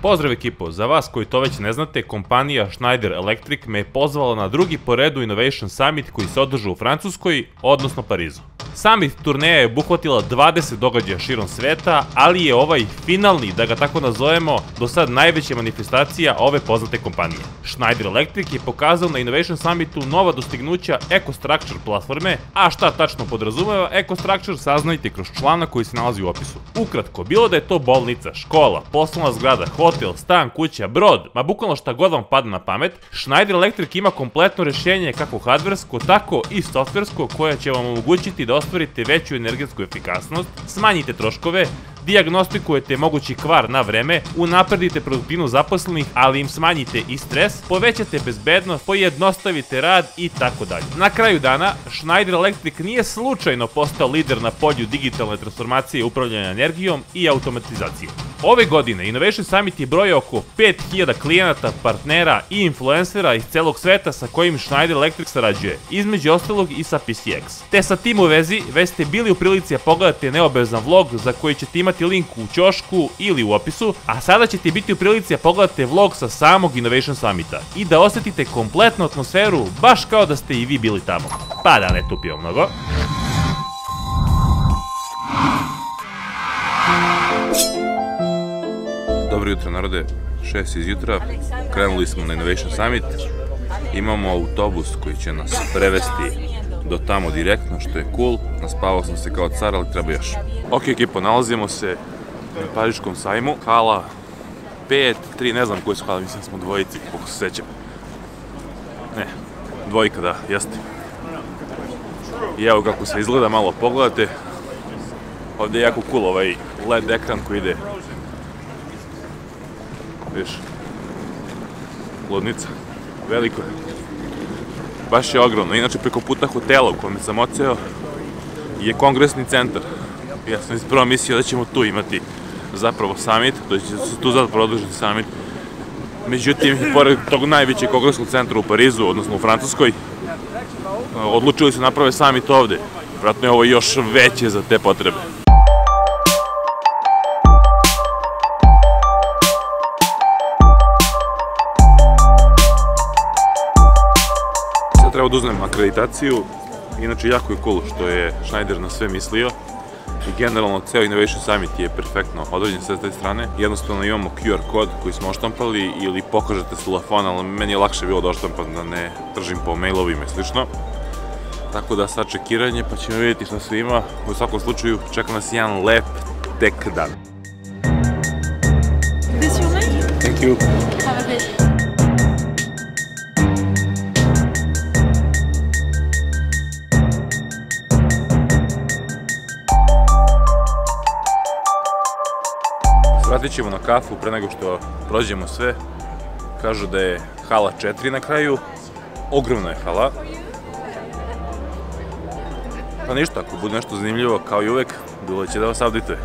Pozdrav ekipo, za vas koji to već ne znate, kompanija Schneider Electric me je pozvala na drugi po redu Innovation Summit koji se održao u Francuskoj, odnosno Parizu. Summit turneja je obuhvatila 20 događaja širom sveta, ali je ovaj finalni, da ga tako nazovemo, do sad najveća manifestacija ove poznate kompanije. Schneider Electric je pokazao na Innovation Summitu nova dostignuća EcoStructure platforme, a šta tačno podrazumeva EcoStructure saznajte kroz članak koji se nalazi u opisu. Ukratko, bilo da je to bolnica, škola, poslovna zgrada, hotel, stan, kuća, brod, ma bukvalno šta god vam padne na pamet, Schneider Electric ima kompletno rešenje kako hardversko, tako i softversko koje će vam omogućiti da ostvarite veću energetsku efikasnost, smanjite troškove, dijagnostikujete mogući kvar na vreme, unapredite produktivnost zaposlenih, ali im smanjite i stres, povećate bezbednost, pojednostavite rad i tako dalje. Na kraju dana, Schneider Electric nije slučajno postao lider na polju digitalne transformacije upravljanja energijom i automatizacije. Ove godine Innovation Summit je brojao oko 5000 klijenata, partnera i influencera iz celog sveta sa kojim Schneider Electric sarađuje, između ostalog i sa PCX. Te sa tim u vezi, već ste bili u prilici da pogledate neobavezan vlog za koji ćete imati link u ćošku ili u opisu, a sada ćete biti u prilici da pogledate vlog sa samog Innovation Summita i da osetite kompletnu atmosferu baš kao da ste i vi bili tamo. Pa da ne tupimo mnogo. Dobro jutro narode, 6 izjutra, krenuli smo na Innovation Summit, imamo autobus koji će nas prevesti do tamo direktno, što je cool, naspavao sam se kao car, ali treba još. Ok ekipo, nalazimo se na pariškom sajmu, hala 5, 3, ne znam koji su hala, mislim da smo dvojici, koliko se sećam. Ne, dvojka da, jeste. I evo kako se izgleda, malo pogledate, ovdje je jako cool ovaj LED ekran koji ide. Viš, ludnica, veliko je, baš je ogromno, inače preko puta hotela u kojem sam odseo je kongresni centar. Ja sam ispravo mislio da ćemo tu imati zapravo summit, da će se tu zato produžiti summit, međutim, pored tog najvećeg kongresnog centra u Parizu, odnosno u Francuskoj, odlučili su naprave summit ovde, vratno je ovo još veće za te potrebe. Treba da uzmem akreditaciju, inače jako je cool što je Schneider na sve mislio i generalno ceo Innovation Summit je perfektno odrađen sve s te strane. Jednostavno imamo QR kod koji smo oštampali ili pokažete s telefona, ali meni je lakše bilo da oštampam da ne tržim po mailovima i slično. Tako da sad čekiranje pa ćemo vidjeti šta sve ima. U svakom slučaju čeka nas jedan lep tek dan. Thank you. Vratit ćemo na kafu pre nego što prođemo sve. Kažu da je hala 4 na kraju. Ogromna je hala. Pa ništa, ako bude nešto zanimljivo, kao i uvek, Dule će da vas updatuje.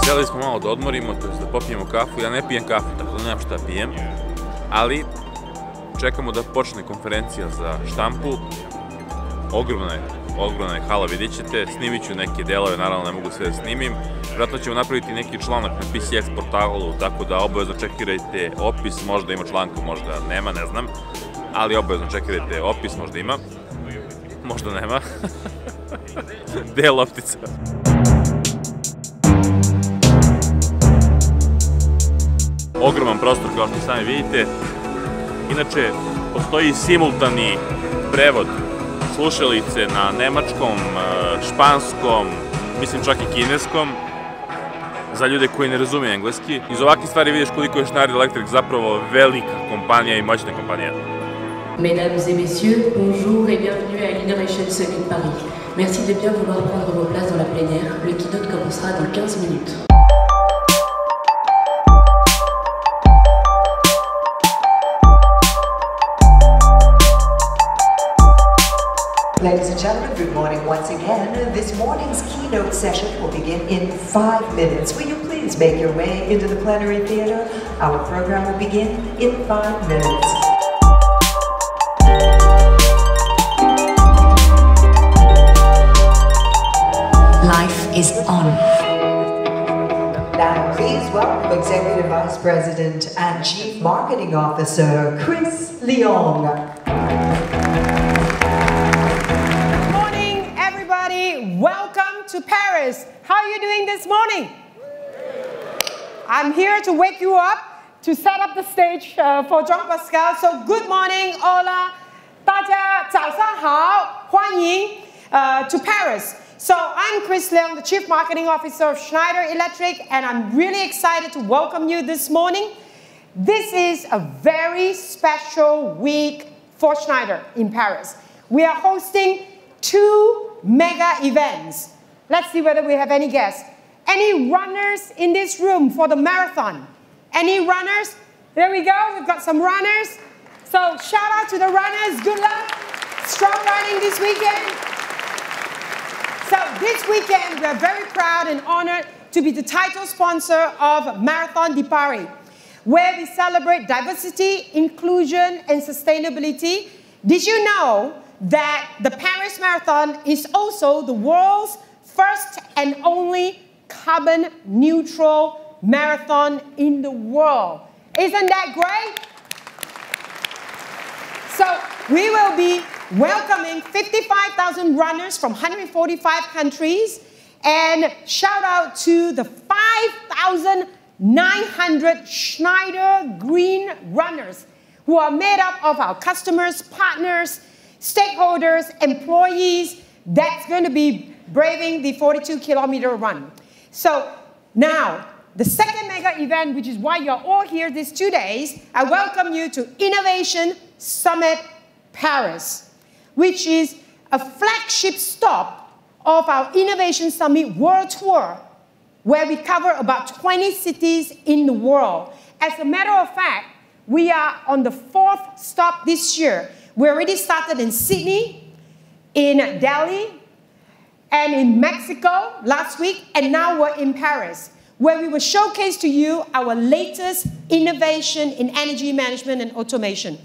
Htjeli smo malo da odmorimo, to je da popijemo kafu. Ja ne pijem kafu, tako da nemam šta pijem. Ali čekamo da počne konferencija za štampu. Ogromna je hala, vidjet ćete. Snimit ću neke delove, naravno ne mogu sve da snimim. Vjerojatno ćemo napraviti neki članak na PCX portalu, tako da obavezno čekirajte opis. Možda ima članka, možda nema, ne znam. Ali obavezno čekirajte opis, možda ima. Možda nema. Gde je loptica? Ogroman prostor kao što sami vidite. Inače, postoji simultani prevod slušalice na nemačkom, španskom, mislim čak i kineskom, za ljude koji ne razumiju engleski. Iz ovakvih stvari vidiš koliko je Schneider Electric zapravo velika kompanija i moćna kompanija. Mesdames et messieurs, bonjour et bienvenue à l'Innovation Summit Paris. Merci de bien vouloir prendre vos places dans la plénière. Le keynote commencera dans 15 minutes. Ladies and gentlemen, Good morning once again. This morning's keynote session will begin in 5 minutes. Will you please make your way into the plenary theater? Our program will begin in 5 minutes. Life is on. Now, please welcome Executive Vice President and Chief Marketing Officer, Chris Leong. Good morning, everybody. Welcome to Paris. How are you doing this morning? I'm here to wake you up, to set up the stage for Jean-Pascal. So, good morning, hola, 大家早上好，欢迎 to Paris. So I'm Chris Leong, the Chief Marketing Officer of Schneider Electric, and I'm really excited to welcome you this morning. This is a very special week for Schneider in Paris. We are hosting 2 mega events. Let's see whether we have any guests. Any runners in this room for the marathon? Any runners? There we go, we've got some runners. So shout out to the runners, good luck. Strong running this weekend. So this weekend, we are very proud and honored to be the title sponsor of Marathon de Paris, where we celebrate diversity, inclusion, and sustainability. Did you know that the Paris Marathon is also the world's first and only carbon neutral marathon in the world? Isn't that great? So we will be welcoming 55,000 runners from 145 countries, and shout out to the 5,900 Schneider Green Runners who are made up of our customers, partners, stakeholders, employees that's going to be braving the 42-kilometer run. So now, the second mega event, which is why you're all here these 2 days, I welcome you to Innovation Summit Paris, which is a flagship stop of our Innovation Summit World Tour, where we cover about 20 cities in the world. As a matter of fact, we are on the 4th stop this year. We already started in Sydney, in Delhi, and in Mexico last week, and now we're in Paris, where we will showcase to you our latest innovation in energy management and automation.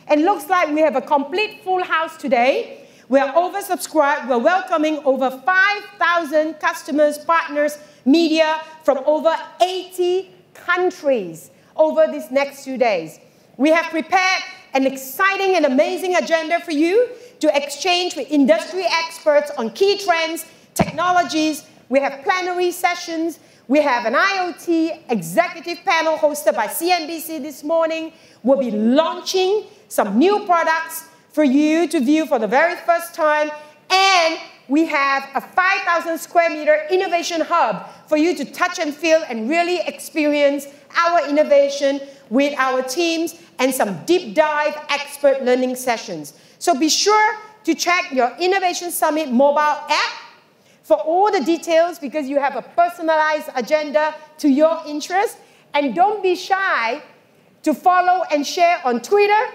And looks like we have a complete full house today. We are oversubscribed. We're welcoming over 5,000 customers, partners, media from over 80 countries over these next 2 days. We have prepared an exciting and amazing agenda for you to exchange with industry experts on key trends, technologies. We have plenary sessions. We have an IoT executive panel hosted by CNBC this morning. We'll be launching some new products for you to view for the very first time. And we have a 5,000 square meter innovation hub for you to touch and feel and really experience our innovation with our teams and some deep dive expert learning sessions. So be sure to check your Innovation Summit mobile app for all the details, because you have a personalized agenda to your interest. And don't be shy to follow and share on Twitter,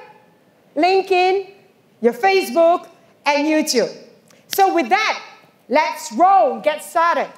LinkedIn, your Facebook, and YouTube. So with that, let's roll, get started.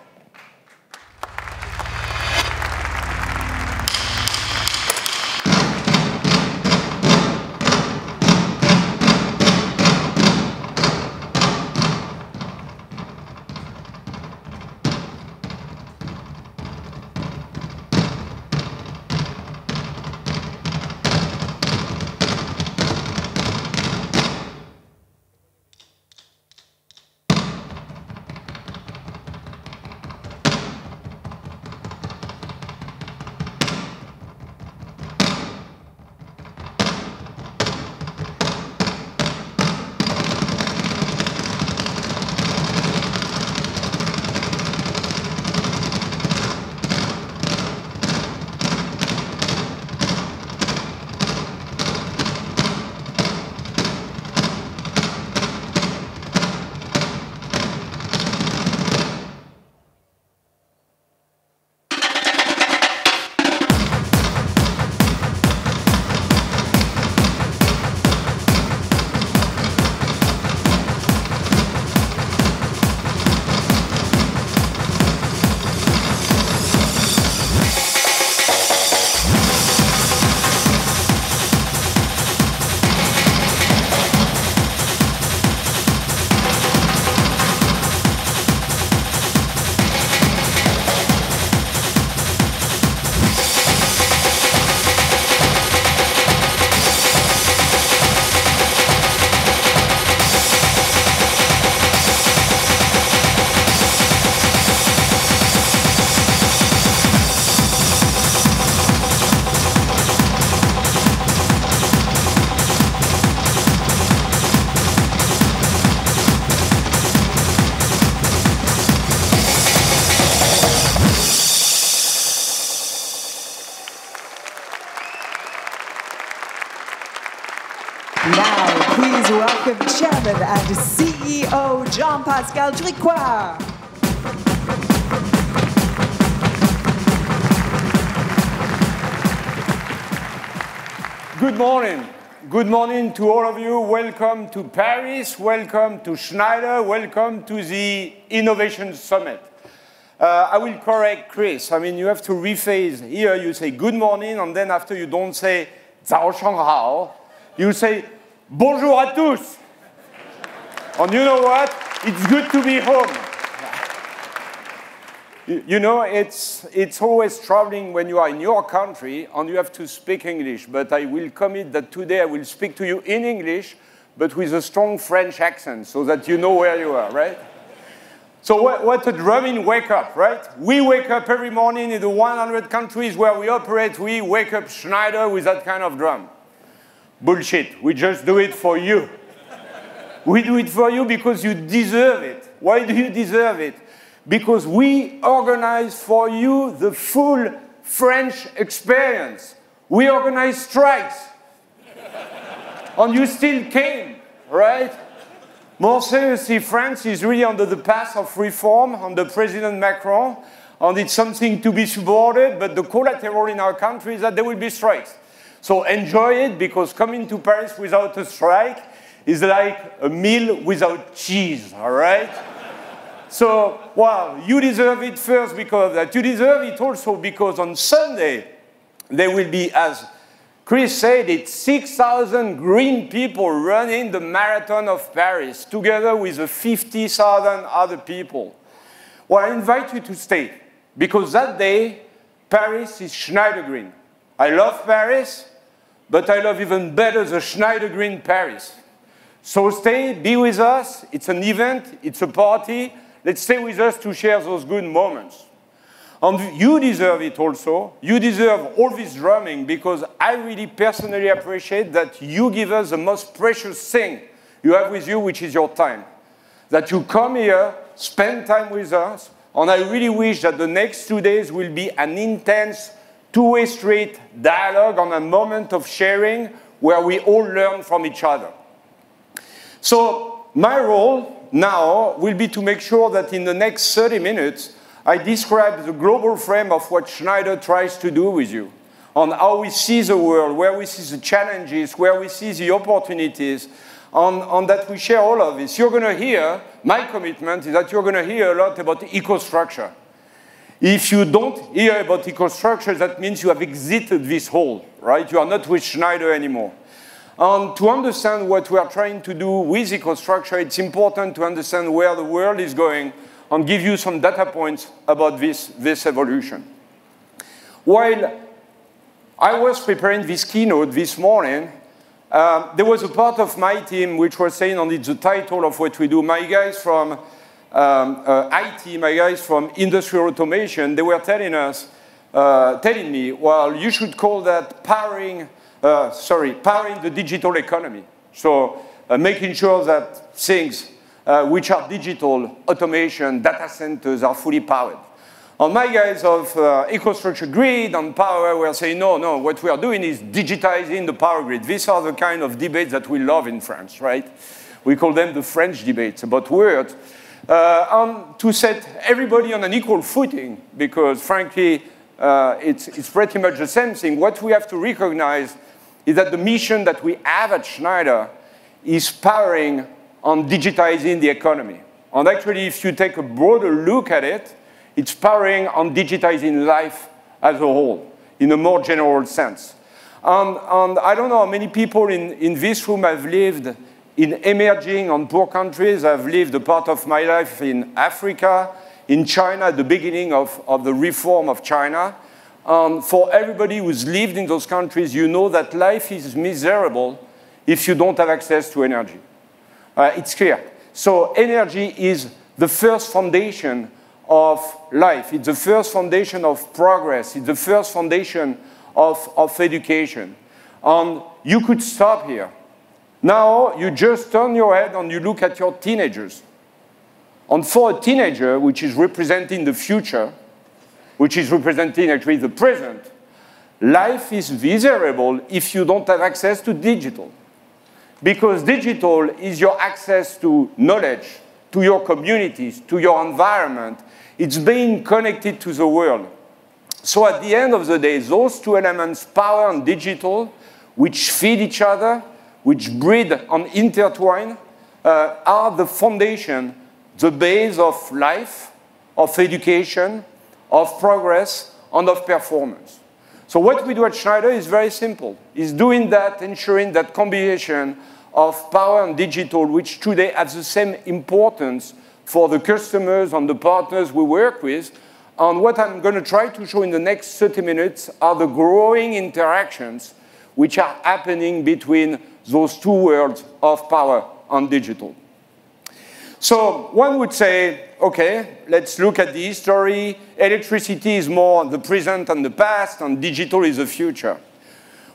Please welcome Chairman and CEO Jean-Pascal Tricoire. Good morning. Good morning to all of you. Welcome to Paris. Welcome to Schneider. Welcome to the Innovation Summit. I will correct Chris. I mean, you have to rephrase. Here you say good morning, and then after you don't say 早上好, you say bonjour à tous. And you know what? It's good to be home. You know, it's always troubling when you are in your country and you have to speak English. But I will commit that today I will speak to you in English, but with a strong French accent, so that you know where you are, right? So what a drumming wake up, right? We wake up every morning in the 100 countries where we operate. We wake up Schneider with that kind of drum. Bullshit. We just do it for you. We do it for you because you deserve it. Why do you deserve it? Because we organize for you the full French experience. We organize strikes. And you still came, right? More seriously, France is really under the path of reform under President Macron, and it's something to be supported, but the collateral in our country is that there will be strikes. So enjoy it, because coming to Paris without a strike is like a meal without cheese, all right? So, well, you deserve it first because of that. You deserve it also because on Sunday, there will be, as Chris said, it's 6,000 green people running the Marathon of Paris, together with 50,000 other people. Well, I invite you to stay, because that day, Paris is Schneider Green. I love Paris, but I love even better the Schneider Green Paris. So stay, be with us. It's an event, it's a party. Let's stay with us to share those good moments. And you deserve it also. You deserve all this drumming, because I really personally appreciate that you give us the most precious thing you have with you, which is your time. That you come here, spend time with us, and I really wish that the next 2 days will be an intense, two-way street dialogue and a moment of sharing where we all learn from each other. So my role now will be to make sure that in the next 30 minutes, I describe the global frame of what Schneider tries to do with you, on how we see the world, where we see the challenges, where we see the opportunities, on that we share all of this. You're going to hear, my commitment is that you're going to hear a lot about EcoStruxure. If you don't hear about EcoStruxure, that means you have exited this hole, right? You are not with Schneider anymore. And to understand what we are trying to do with EcoStruxure, it's important to understand where the world is going and give you some data points about this evolution. While I was preparing this keynote this morning, there was a part of my team which was saying, and it's the title of what we do, my guys from IT, my guys from industrial automation, they were telling me, well, you should call that powering the digital economy. So making sure that things which are digital, automation, data centers are fully powered. And my guys of EcoStruxure Grid and Power were saying, no, what we are doing is digitizing the power grid. These are the kind of debates that we love in France, right? We call them the French debates about words. And to set everybody on an equal footing, because frankly, it's pretty much the same thing. What we have to recognize is that the mission that we have at Schneider is powering on digitizing the economy. And actually, if you take a broader look at it, it's powering on digitizing life as a whole, in a more general sense. And I don't know how many people in this room have lived in emerging and poor countries. I've lived a part of my life in Africa, in China, at the beginning of the reform of China. For everybody who's lived in those countries, you know that life is miserable if you don't have access to energy. It's clear. So energy is the first foundation of life. It's the first foundation of progress. It's the first foundation of education. And you could stop here. Now, you just turn your head and you look at your teenagers. And for a teenager, which is representing the future, which is representing actually the present, life is miserable if you don't have access to digital. because digital is your access to knowledge, to your communities, to your environment. It's being connected to the world. So at the end of the day, those two elements, power and digital, which feed each other, which breed and intertwine, are the foundation, the base of life, of education, of progress, and of performance. So what we do at Schneider is very simple. Is doing that, ensuring that combination of power and digital, which today have the same importance for the customers and the partners we work with. And what I'm going to try to show in the next 30 minutes are the growing interactions which are happening between those two worlds of power and digital. So one would say, okay, let's look at the history. Electricity is more the present and the past, and digital is the future.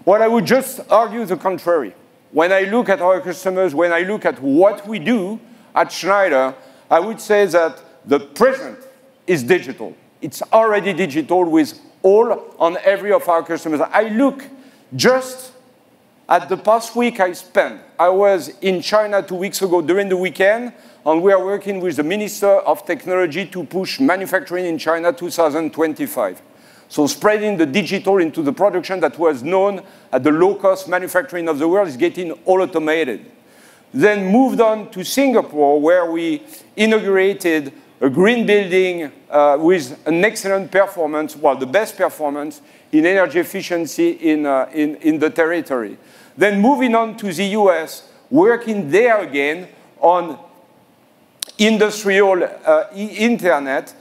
Well, I would just argue the contrary. When I look at our customers, when I look at what we do at Schneider, I would say that the present is digital. It's already digital with all and every of our customers. I look just at the past week I spent. I was in China 2 weeks ago during the weekend, and we are working with the Minister of Technology to push manufacturing in China 2025. So spreading the digital into the production that was known as the low-cost manufacturing of the world is getting all automated. Then moved on to Singapore, where we inaugurated a green building with an excellent performance, well, the best performance in energy efficiency in the territory. Then moving on to the US, working there again on industrial internet,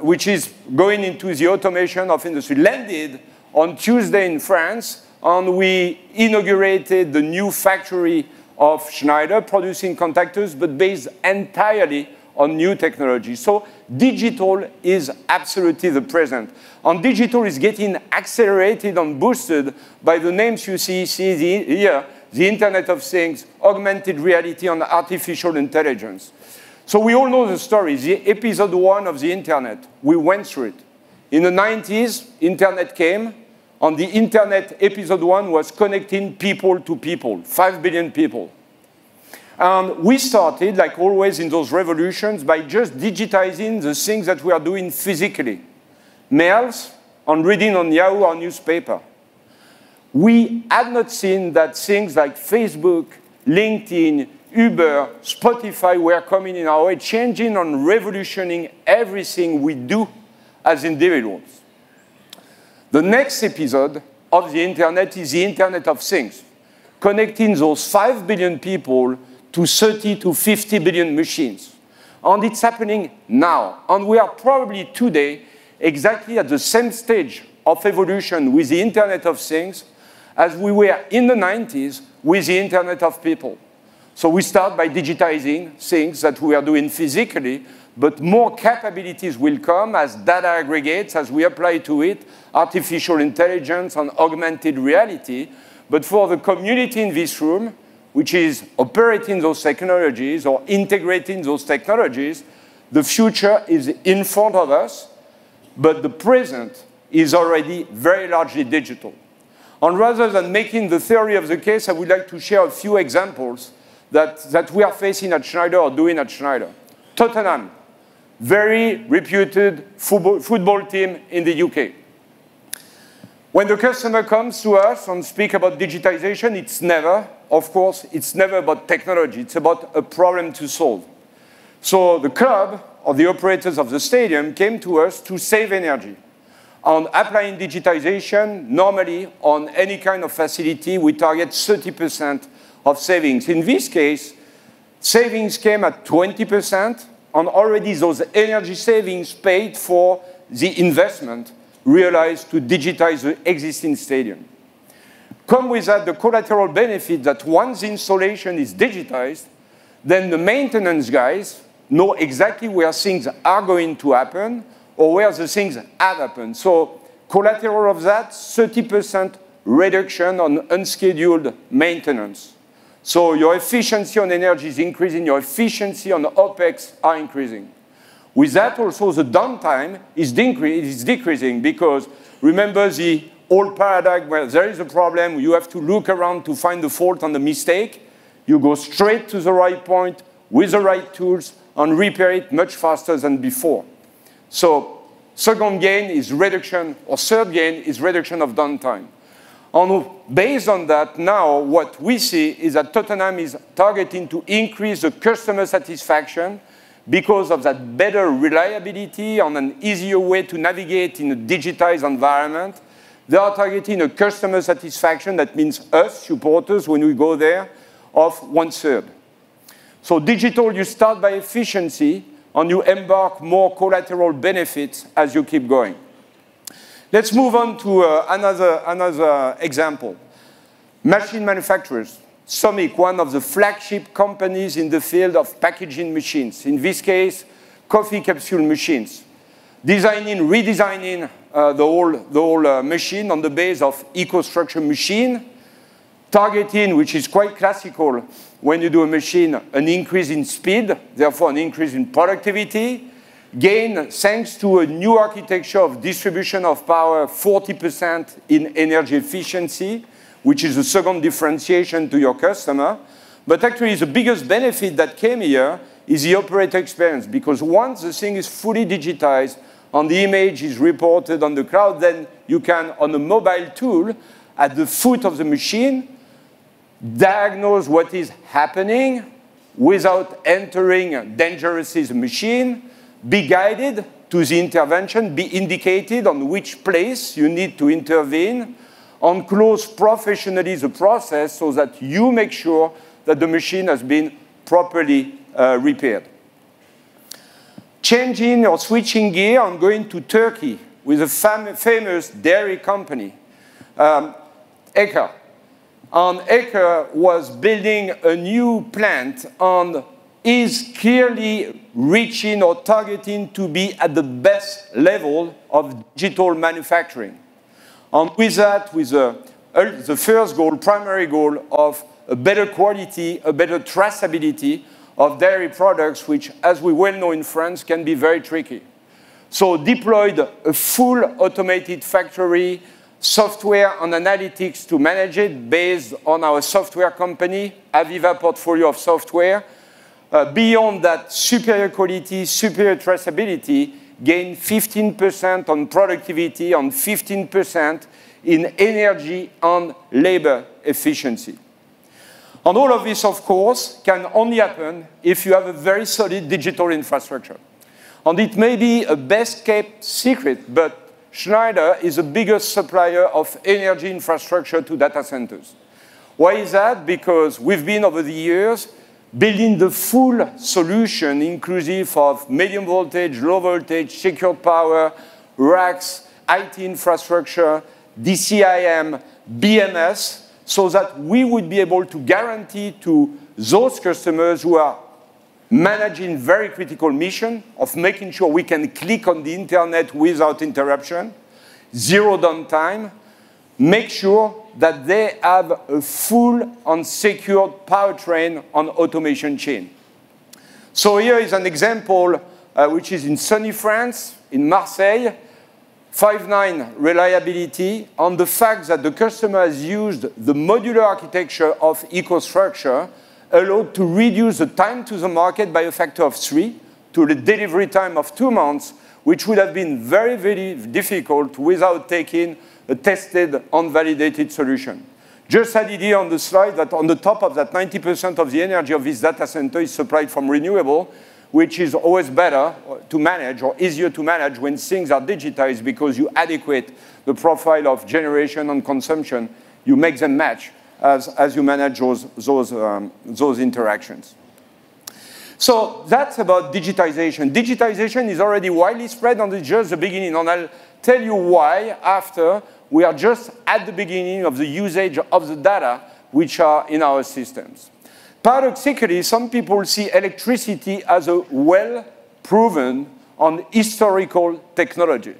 which is going into the automation of industry. Landed on Tuesday in France, and we inaugurated the new factory of Schneider, producing contactors, but based entirely on new technology. So digital is absolutely the present. And digital is getting accelerated and boosted by the names you see here, the Internet of Things, augmented reality, and artificial intelligence. So we all know the story, the episode 1 of the Internet. We went through it. In the 90s, Internet came, and the Internet episode 1 was connecting people to people, 5 billion people. And we started, like always in those revolutions, by just digitizing the things that we are doing physically. Mails and reading on Yahoo or newspaper. We had not seen that things like Facebook, LinkedIn, Uber, Spotify were coming in our way, changing and revolutioning everything we do as individuals. The next episode of the Internet is the Internet of Things, connecting those 5 billion people to 30 to 50 billion machines. And it's happening now. And we are probably today exactly at the same stage of evolution with the Internet of Things as we were in the 90s with the Internet of People. So we start by digitizing things that we are doing physically, but more capabilities will come as data aggregates, as we apply to it, artificial intelligence and augmented reality. But for the community in this room, which is operating those technologies or integrating those technologies, the future is in front of us, but the present is already very largely digital. And rather than making the theory of the case, I would like to share a few examples that we are facing at Schneider or doing at Schneider. Tottenham, very reputed football team in the UK. When the customer comes to us and speaks about digitization, it's never, of course, it's never about technology. It's about a problem to solve. So the club or the operators of the stadium came to us to save energy. On applying digitization, normally on any kind of facility, we target 30% of savings. In this case, savings came at 20%, and already those energy savings paid for the investment realized to digitize the existing stadium. Come with that the collateral benefit that once the installation is digitized, then the maintenance guys know exactly where things are going to happen or where the things have happened. So collateral of that, 30% reduction on unscheduled maintenance. So your efficiency on energy is increasing, your efficiency on OPEX are increasing. With that also the downtime is decreasing because remember the old paradigm where there is a problem, you have to look around to find the fault and the mistake. you go straight to the right point with the right tools and repair it much faster than before. So second gain is reduction, or third gain is reduction of downtime. And based on that, now what we see is that Tottenham is targeting to increase the customer satisfaction because of that better reliability and an easier way to navigate in a digitized environment. They are targeting a customer satisfaction, that means us, supporters, when we go there, of 1/3. So digital, you start by efficiency, and you embark more collateral benefits as you keep going. Let's move on to another example. Machine manufacturers. Somic, one of the flagship companies in the field of packaging machines. In this case, coffee capsule machines. Redesigning the whole machine on the base of EcoStruxure machine. Targeting, which is quite classical when you do a machine, an increase in speed, therefore an increase in productivity. Gain, thanks to a new architecture of distribution of power, 40% in energy efficiency, which is the second differentiation to your customer. But actually, the biggest benefit that came here is the operator experience, because once the thing is fully digitized and the image is reported on the cloud, then you can, on a mobile tool, at the foot of the machine, diagnose what is happening without entering dangerously the machine, be guided to the intervention, be indicated on which place you need to intervene, and close professionally the process so that you make sure that the machine has been properly repaired. Changing or switching gear, I'm going to Turkey with a famous dairy company, Eka. And Eka was building a new plant and is clearly reaching or targeting to be at the best level of digital manufacturing. And with that, with the first goal, primary goal of a better quality, a better traceability of dairy products, which, as we well know in France, can be very tricky. So deployed a full automated factory, software and analytics to manage it based on our software company, Aviva portfolio of software. Beyond that, superior quality, superior traceability, gain 15% on productivity and 15% in energy and labor efficiency. And all of this, of course, can only happen if you have a very solid digital infrastructure. And it may be a best-kept secret, but Schneider is the biggest supplier of energy infrastructure to data centers. Why is that? Because we've been, over the years, building the full solution, inclusive of medium voltage, low voltage, secured power, racks, IT infrastructure, DCIM, BMS, so that we would be able to guarantee to those customers who are managing very critical mission of making sure we can click on the internet without interruption, zero downtime, make sure that they have a full and secured powertrain on automation chain. So here is an example which is in sunny France, in Marseille, 5.9 reliability, on the fact that the customer has used the modular architecture of EcoStruxure, allowed to reduce the time to the market by a factor of 3 to the delivery time of 2 months, which would have been very, very difficult without taking a tested, unvalidated solution. Just added here on the slide that on the top of that, 90% of the energy of this data center is supplied from renewable, which is always better to manage or easier to manage when things are digitized because you adequate the profile of generation and consumption. You make them match as you manage those interactions. So that's about digitization. Digitization is already widely spread and it's just the beginning. And I'll tell you why after. We are just at the beginning of the usage of the data which are in our systems. Paradoxically, some people see electricity as a well-proven and historical technology.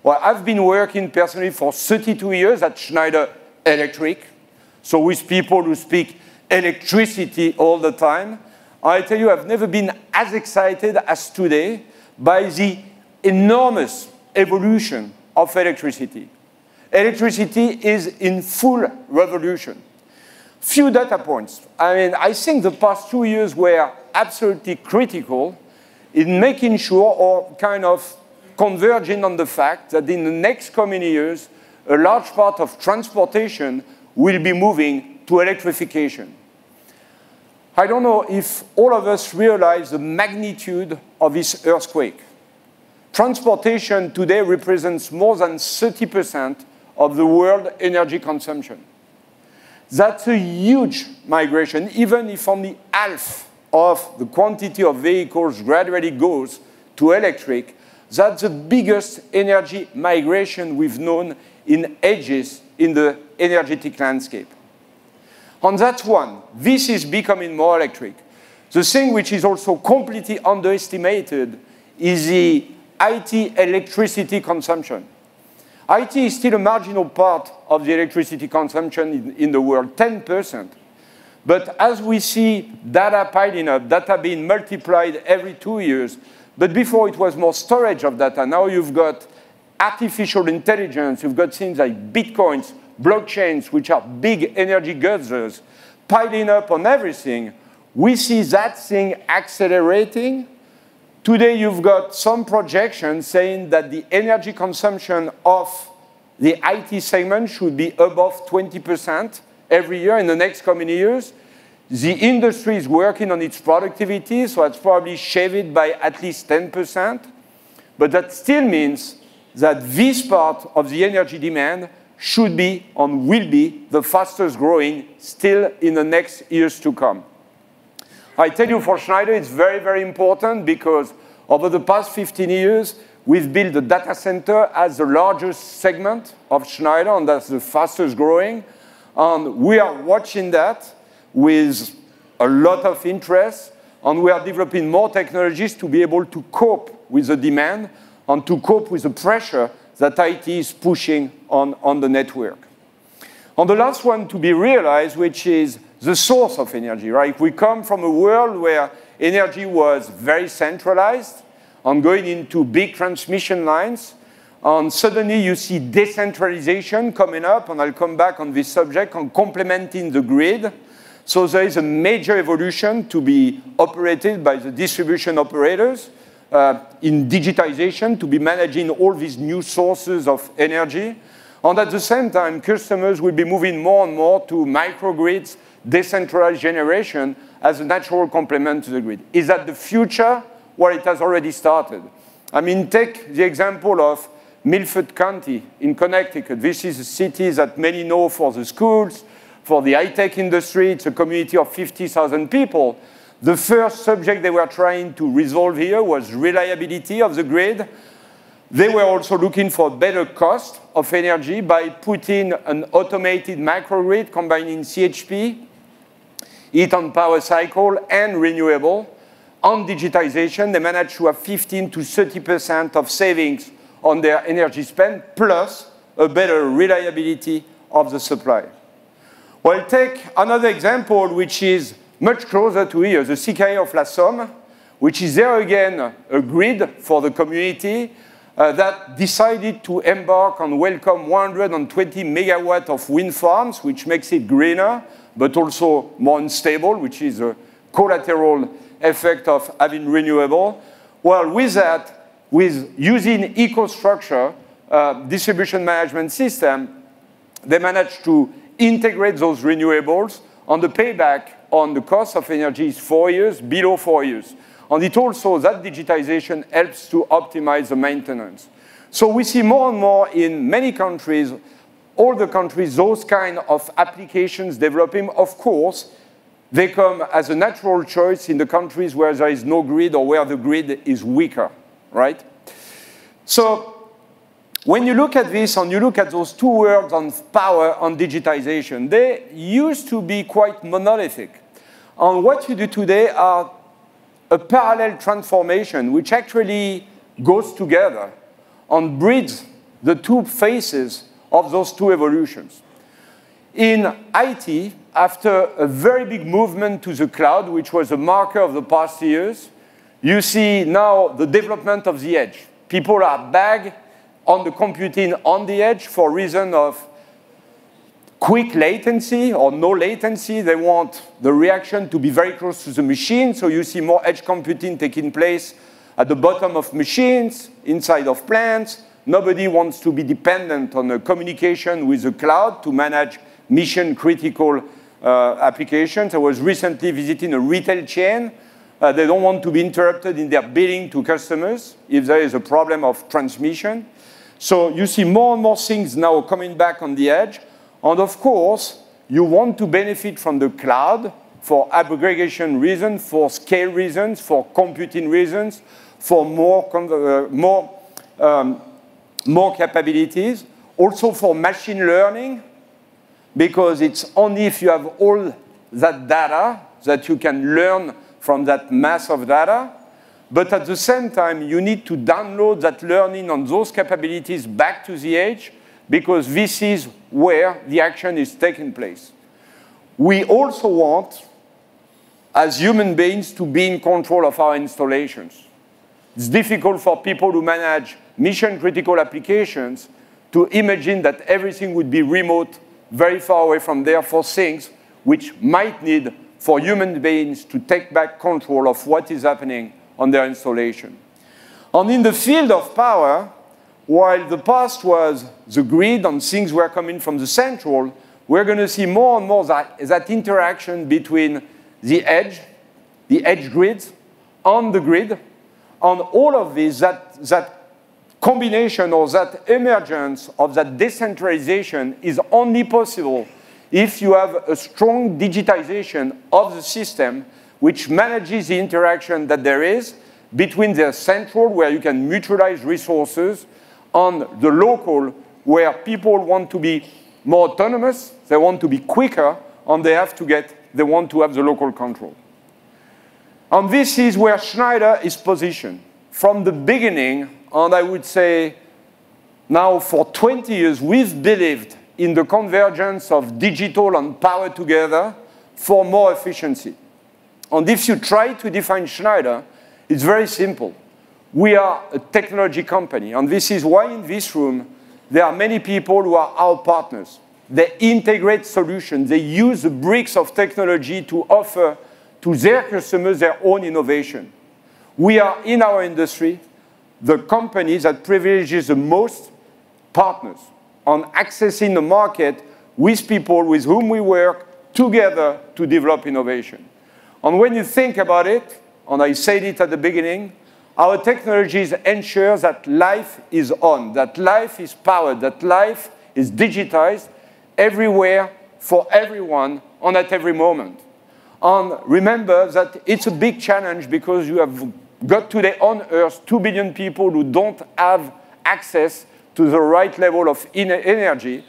Well, I've been working personally for 32 years at Schneider Electric, so with people who speak electricity all the time. I tell you, I've never been as excited as today by the enormous evolution of electricity. Electricity is in full revolution. Few data points. I mean, I think the past 2 years were absolutely critical in making sure or kind of converging on the fact that in the next coming years, a large part of transportation will be moving to electrification. I don't know if all of us realize the magnitude of this earthquake. Transportation today represents more than 30% of the world energy consumption. That's a huge migration, even if only half of the quantity of vehicles gradually goes to electric. That's the biggest energy migration we've known in ages in the energetic landscape. And that's one. This is becoming more electric. The thing which is also completely underestimated is the IT electricity consumption. IT is still a marginal part of the electricity consumption in the world, 10%. But as we see data piling up, data being multiplied every 2 years, but before it was more storage of data, now you've got artificial intelligence, you've got things like bitcoins, blockchains, which are big energy guzzlers, piling up on everything. We see that thing accelerating. Today, you've got some projections saying that the energy consumption of the IT segment should be above 20% every year in the next coming years. The industry is working on its productivity, so it's probably shaved by at least 10%. But that still means that this part of the energy demand should be and will be the fastest growing still in the next years to come. I tell you, for Schneider, it's very, very important because over the past 15 years, we've built the data center as the largest segment of Schneider, and that's the fastest growing. And we are watching that with a lot of interest, and we are developing more technologies to be able to cope with the demand and to cope with the pressure that IT is pushing on the network. And the last one to be realized, which is the source of energy, right? We come from a world where energy was very centralized and going into big transmission lines. And suddenly you see decentralization coming up, and I'll come back on this subject, on complementing the grid. So there is a major evolution to be operated by the distribution operators in digitization, to be managing all these new sources of energy. And at the same time, customers will be moving more and more to microgrids, decentralized generation as a natural complement to the grid. Is that the future? Well, it has already started. I mean, take the example of Milford County in Connecticut. This is a city that many know for the schools, for the high-tech industry. It's a community of 50,000 people. The first subject they were trying to resolve here was reliability of the grid. They were also looking for better cost of energy by putting an automated microgrid combining CHP, heat and power cycle, and renewable. On digitization, they managed to have 15 to 30% of savings on their energy spend, plus a better reliability of the supply. Well, take another example, which is much closer to here, the CKA of La Somme, which is there again a grid for the community that decided to embark and welcome 120 megawatts of wind farms, which makes it greener, but also more unstable, which is a collateral effect of having renewable. Well, with that, with using EcoStruxure distribution management system, they managed to integrate those renewables, and the payback on the cost of energy is 4 years, below 4 years. And it also, that digitization helps to optimize the maintenance. So we see more and more in many countries, all the countries, those kind of applications developing. Of course, they come as a natural choice in the countries where there is no grid or where the grid is weaker, right? So when you look at this and you look at those two words on power and digitization, they used to be quite monolithic. And what you do today are a parallel transformation which actually goes together and bridges the two phases of those two evolutions. In IT, after a very big movement to the cloud, which was a marker of the past years, you see now the development of the edge. People are back on the computing on the edge for reason of quick latency or no latency. They want the reaction to be very close to the machine. So you see more edge computing taking place at the bottom of machines, inside of plants. Nobody wants to be dependent on a communication with the cloud to manage mission-critical applications. I was recently visiting a retail chain. They don't want to be interrupted in their billing to customers if there is a problem of transmission. So you see more and more things now coming back on the edge. And of course, you want to benefit from the cloud for aggregation reasons, for scale reasons, for computing reasons, for more capabilities. Also for machine learning, because it's only if you have all that data that you can learn from that mass of data. But at the same time, you need to download that learning on those capabilities back to the edge, because this is where the action is taking place. We also want, as human beings, to be in control of our installations. It's difficult for people who manage mission-critical applications to imagine that everything would be remote, very far away from there, for things which might need for human beings to take back control of what is happening on their installation. And in the field of power, while the past was the grid and things were coming from the central, we're going to see more and more that interaction between the edge grids, on the grid, and all of this, that combination or that emergence of that decentralization is only possible if you have a strong digitization of the system which manages the interaction that there is between the central, where you can mutualize resources, and the local, where people want to be more autonomous, they want to be quicker, and they want to have the local control. And this is where Schneider is positioned. From the beginning, and I would say now for 20 years, we've believed in the convergence of digital and power together for more efficiency. And if you try to define Schneider, it's very simple. We are a technology company, and this is why in this room there are many people who are our partners. They integrate solutions. They use the bricks of technology to offer to their customers their own innovation. We are, in our industry, the company that privileges the most partners on accessing the market with people with whom we work together to develop innovation. And when you think about it, and I said it at the beginning, our technologies ensure that life is on, that life is powered, that life is digitized everywhere, for everyone, and at every moment. And remember that it's a big challenge, because you have got today on Earth 2 billion people who don't have access to the right level of energy.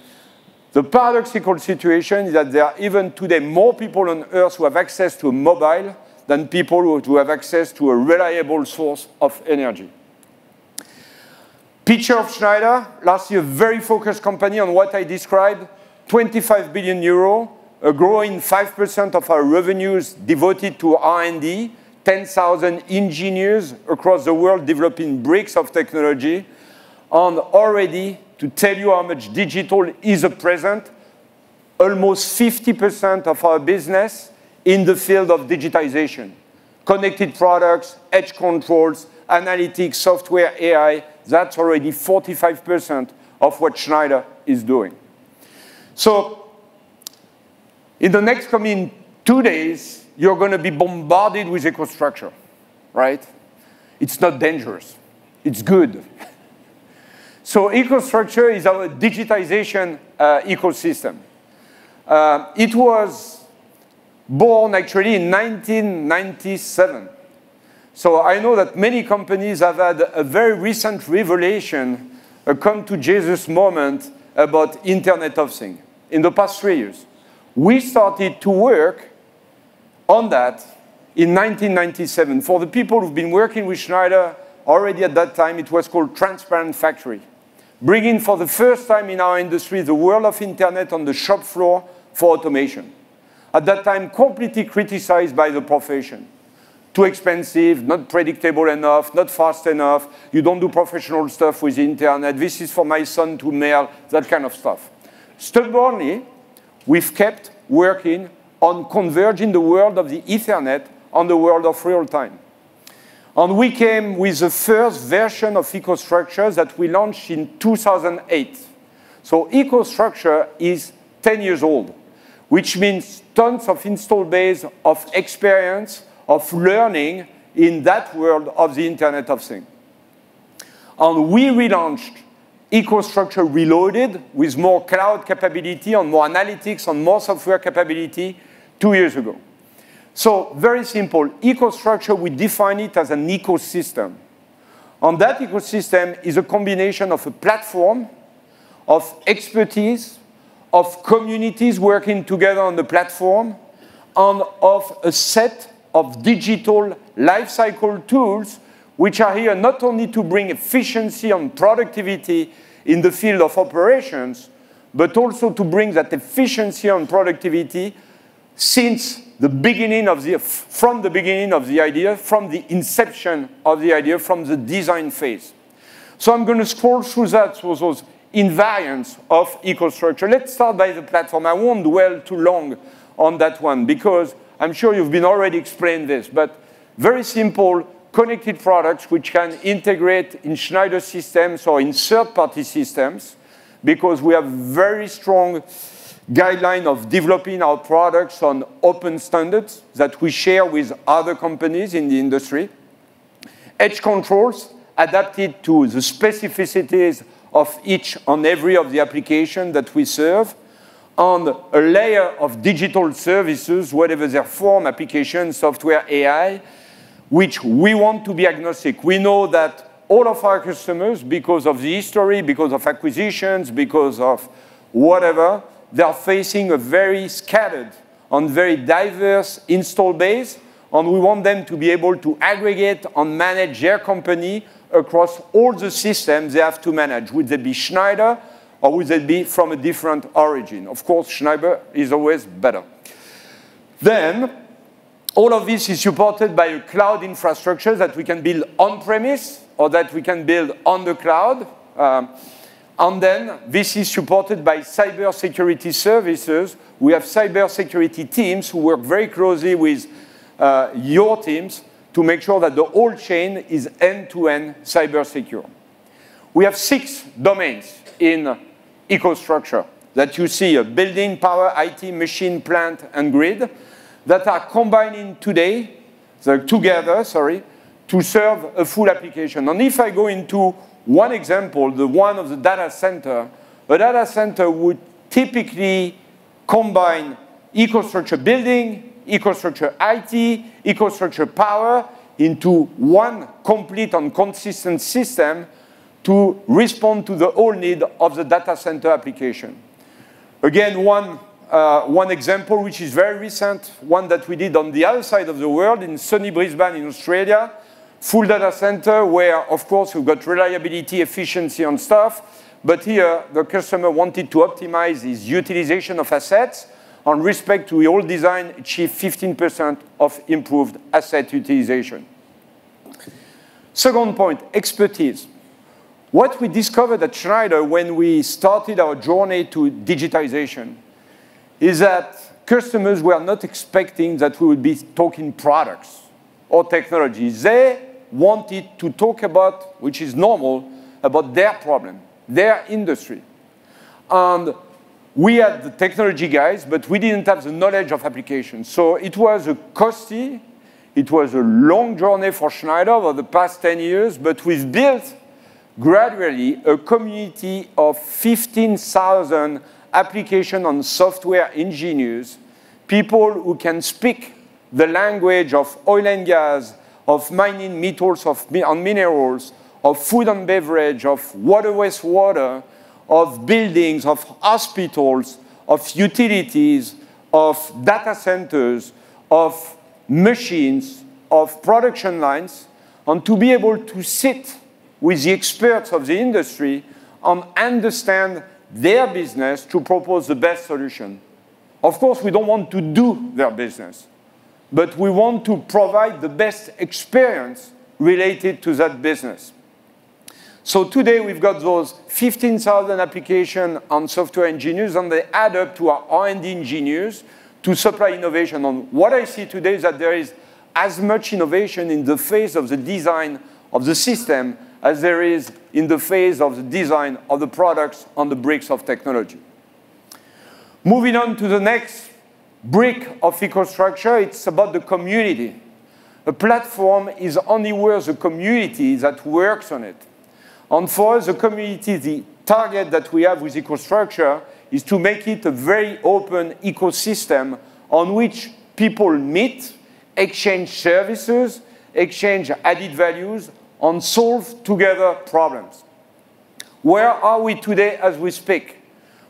The paradoxical situation is that there are even today more people on Earth who have access to a mobile than people who have access to a reliable source of energy. Picture of Schneider, last year, very focused company on what I described, 25 billion euro, a growing 5% of our revenues devoted to R&D, 10,000 engineers across the world developing bricks of technology, and already, to tell you how much digital is a present, almost 50% of our business in the field of digitization. Connected products, edge controls, analytics, software, AI, that's already 45% of what Schneider is doing. So, in the next coming 2 days, you're going to be bombarded with EcoStruxure, right? It's not dangerous. It's good. So EcoStruxure is our digitization ecosystem. It was born actually in 1997. So I know that many companies have had a very recent revelation, a come to Jesus moment about Internet of Things in the past 3 years. We started to work on that in 1997. For the people who've been working with Schneider, already at that time, it was called Transparent Factory, bringing for the first time in our industry the world of Internet on the shop floor for automation. At that time, completely criticized by the profession. Too expensive, not predictable enough, not fast enough, you don't do professional stuff with the Internet, this is for my son to mail, that kind of stuff. Stubbornly, we've kept working on converging the world of the Ethernet on the world of real time. And we came with the first version of EcoStruxure that we launched in 2008. So EcoStruxure is 10 years old, which means tons of install base, of experience, of learning in that world of the Internet of Things. And we relaunched EcoStruxure Reloaded with more cloud capability and more analytics and more software capability 2 years ago. So very simple, EcoStruxure, we define it as an ecosystem. And that ecosystem is a combination of a platform, of expertise, of communities working together on the platform, and of a set of digital lifecycle tools which are here not only to bring efficiency and productivity in the field of operations, but also to bring that efficiency and productivity since the beginning of from the beginning of the idea, from the inception of the idea, from the design phase. So I'm going to scroll through that, so those invariants of EcoStruxure. Let's start by the platform. I won't dwell too long on that one because I'm sure you've been already explained this, but very simple connected products which can integrate in Schneider systems or in third-party systems because we have very strong guideline of developing our products on open standards that we share with other companies in the industry. Edge controls adapted to the specificities of each and every of the applications that we serve, and a layer of digital services, whatever their form, application, software, AI, which we want to be agnostic. We know that all of our customers, because of the history, because of acquisitions, because of whatever, they are facing a very scattered and very diverse install base, and we want them to be able to aggregate and manage their company across all the systems they have to manage. Would they be Schneider, or would they be from a different origin? Of course, Schneider is always better. Then, all of this is supported by a cloud infrastructure that we can build on-premise or that we can build on the cloud. And then this is supported by cybersecurity services. We have cybersecurity teams who work very closely with your teams to make sure that the whole chain is end-to-end cyber secure. We have 6 domains in EcoStruxure that you see: building, power, IT, machine, plant, and grid, that are combining together, to serve a full application. And if I go into one example, the one of the data center, a data center would typically combine EcoStruxure building, EcoStruxure IT, EcoStruxure power into one complete and consistent system to respond to the whole need of the data center application. Again, one example which is very recent, one that we did on the other side of the world in sunny Brisbane in Australia, full data center where, of course, we've got reliability, efficiency and stuff, but here the customer wanted to optimize his utilization of assets and respect to the old design, achieve 15% of improved asset utilization. Second point, expertise. What we discovered at Schneider when we started our journey to digitization is that customers were not expecting that we would be talking products or technologies. They wanted to talk about, which is normal, about their problem, their industry. And we had the technology guys, but we didn't have the knowledge of applications. So it was a costly, it was a long journey for Schneider over the past 10 years, but we've built gradually a community of 15,000 application and software engineers, people who can speak the language of oil and gas, of mining metals and minerals, of food and beverage, of water, wastewater, of buildings, of hospitals, of utilities, of data centers, of machines, of production lines, and to be able to sit with the experts of the industry and understand their business to propose the best solution. Of course, we don't want to do their business, but we want to provide the best experience related to that business. So today we've got those 15,000 application and software engineers, and they add up to our R&D engineers to supply innovation. And what I see today is that there is as much innovation in the phase of the design of the system as there is in the phase of the design of the products on the bricks of technology. Moving on to the next brick of EcoStruxure, it's about the community. A platform is only where the community that works on it. And for us, the community, the target that we have with EcoStruxure is to make it a very open ecosystem on which people meet, exchange services, exchange added values, and solve together problems. Where are we today as we speak?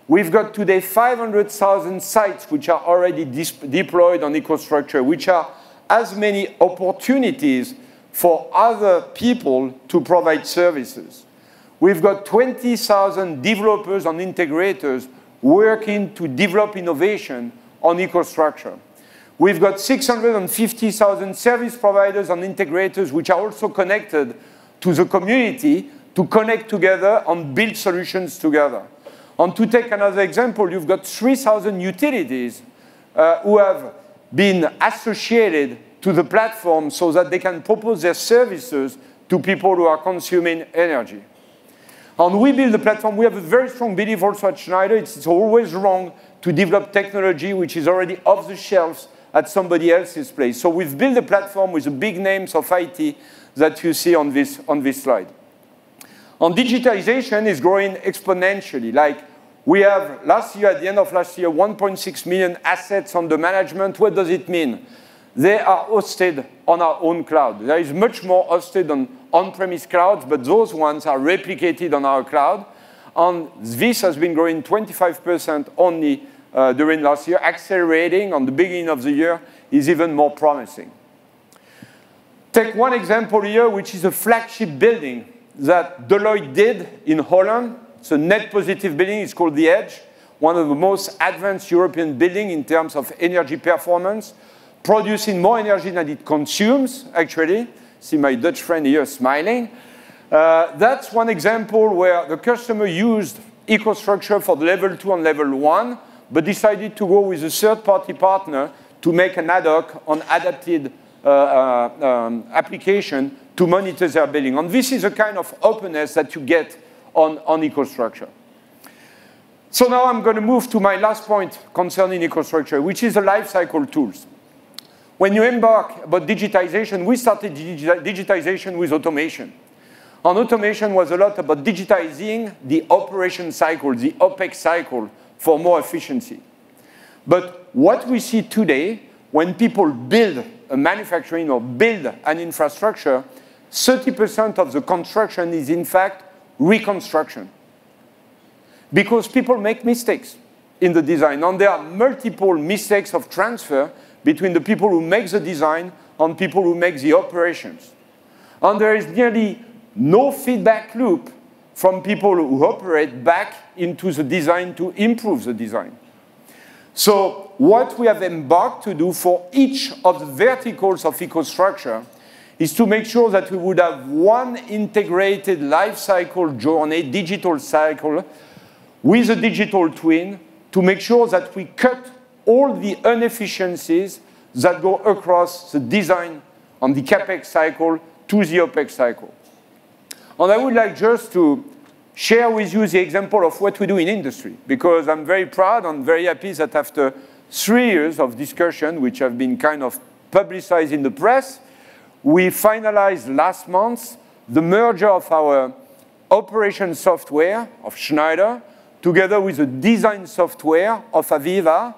We've got today 500,000 sites which are already deployed on EcoStruxure, which are as many opportunities for other people to provide services. We've got 20,000 developers and integrators working to develop innovation on EcoStruxure. We've got 650,000 service providers and integrators which are also connected to the community to connect together and build solutions together. And to take another example, you've got 3,000 utilities who have been associated to the platform so that they can propose their services to people who are consuming energy. And we build the platform. We have a very strong belief also at Schneider. It's always wrong to develop technology which is already off the shelves at somebody else's place. So we've built a platform with the big names of IT that you see on this slide. And digitalization is growing exponentially. Like we have last year, at the end of last year, 1.6 million assets under management. What does it mean? They are hosted on our own cloud. There is much more hosted on on-premise clouds, but those ones are replicated on our cloud. And this has been growing 25% only during last year, accelerating on the beginning of the year is even more promising. Take one example here, which is a flagship building that Deloitte did in Holland. It's a net positive building. It's called The Edge, one of the most advanced European buildings in terms of energy performance, producing more energy than it consumes, actually. See my Dutch friend here smiling. That's one example where the customer used EcoStruxure for the level 2 and level 1, but decided to go with a third-party partner to make an ad hoc on adapted application to monitor their building. And this is a kind of openness that you get on EcoStruxure. So now I'm going to move to my last point concerning EcoStruxure, which is the lifecycle tools. When you embark about digitization, we started digitization with automation. And automation was a lot about digitizing the operation cycle, the OPEX cycle, for more efficiency. But what we see today, when people build a manufacturing or build an infrastructure, 30% of the construction is in fact reconstruction. Because people make mistakes in the design. And there are multiple mistakes of transfer between the people who make the design and people who make the operations. And there is nearly no feedback loop from people who operate back into the design to improve the design. So what we have embarked to do for each of the verticals of EcoStruxure is to make sure that we would have one integrated life cycle journey, digital cycle, with a digital twin to make sure that we cut all the inefficiencies that go across the design on the CapEx cycle to the OPEX cycle. And I would like just to share with you the example of what we do in industry, because I'm very proud and very happy that after 3 years of discussion, which have been kind of publicized in the press, we finalized last month the merger of our operation software of Schneider together with the design software of Aviva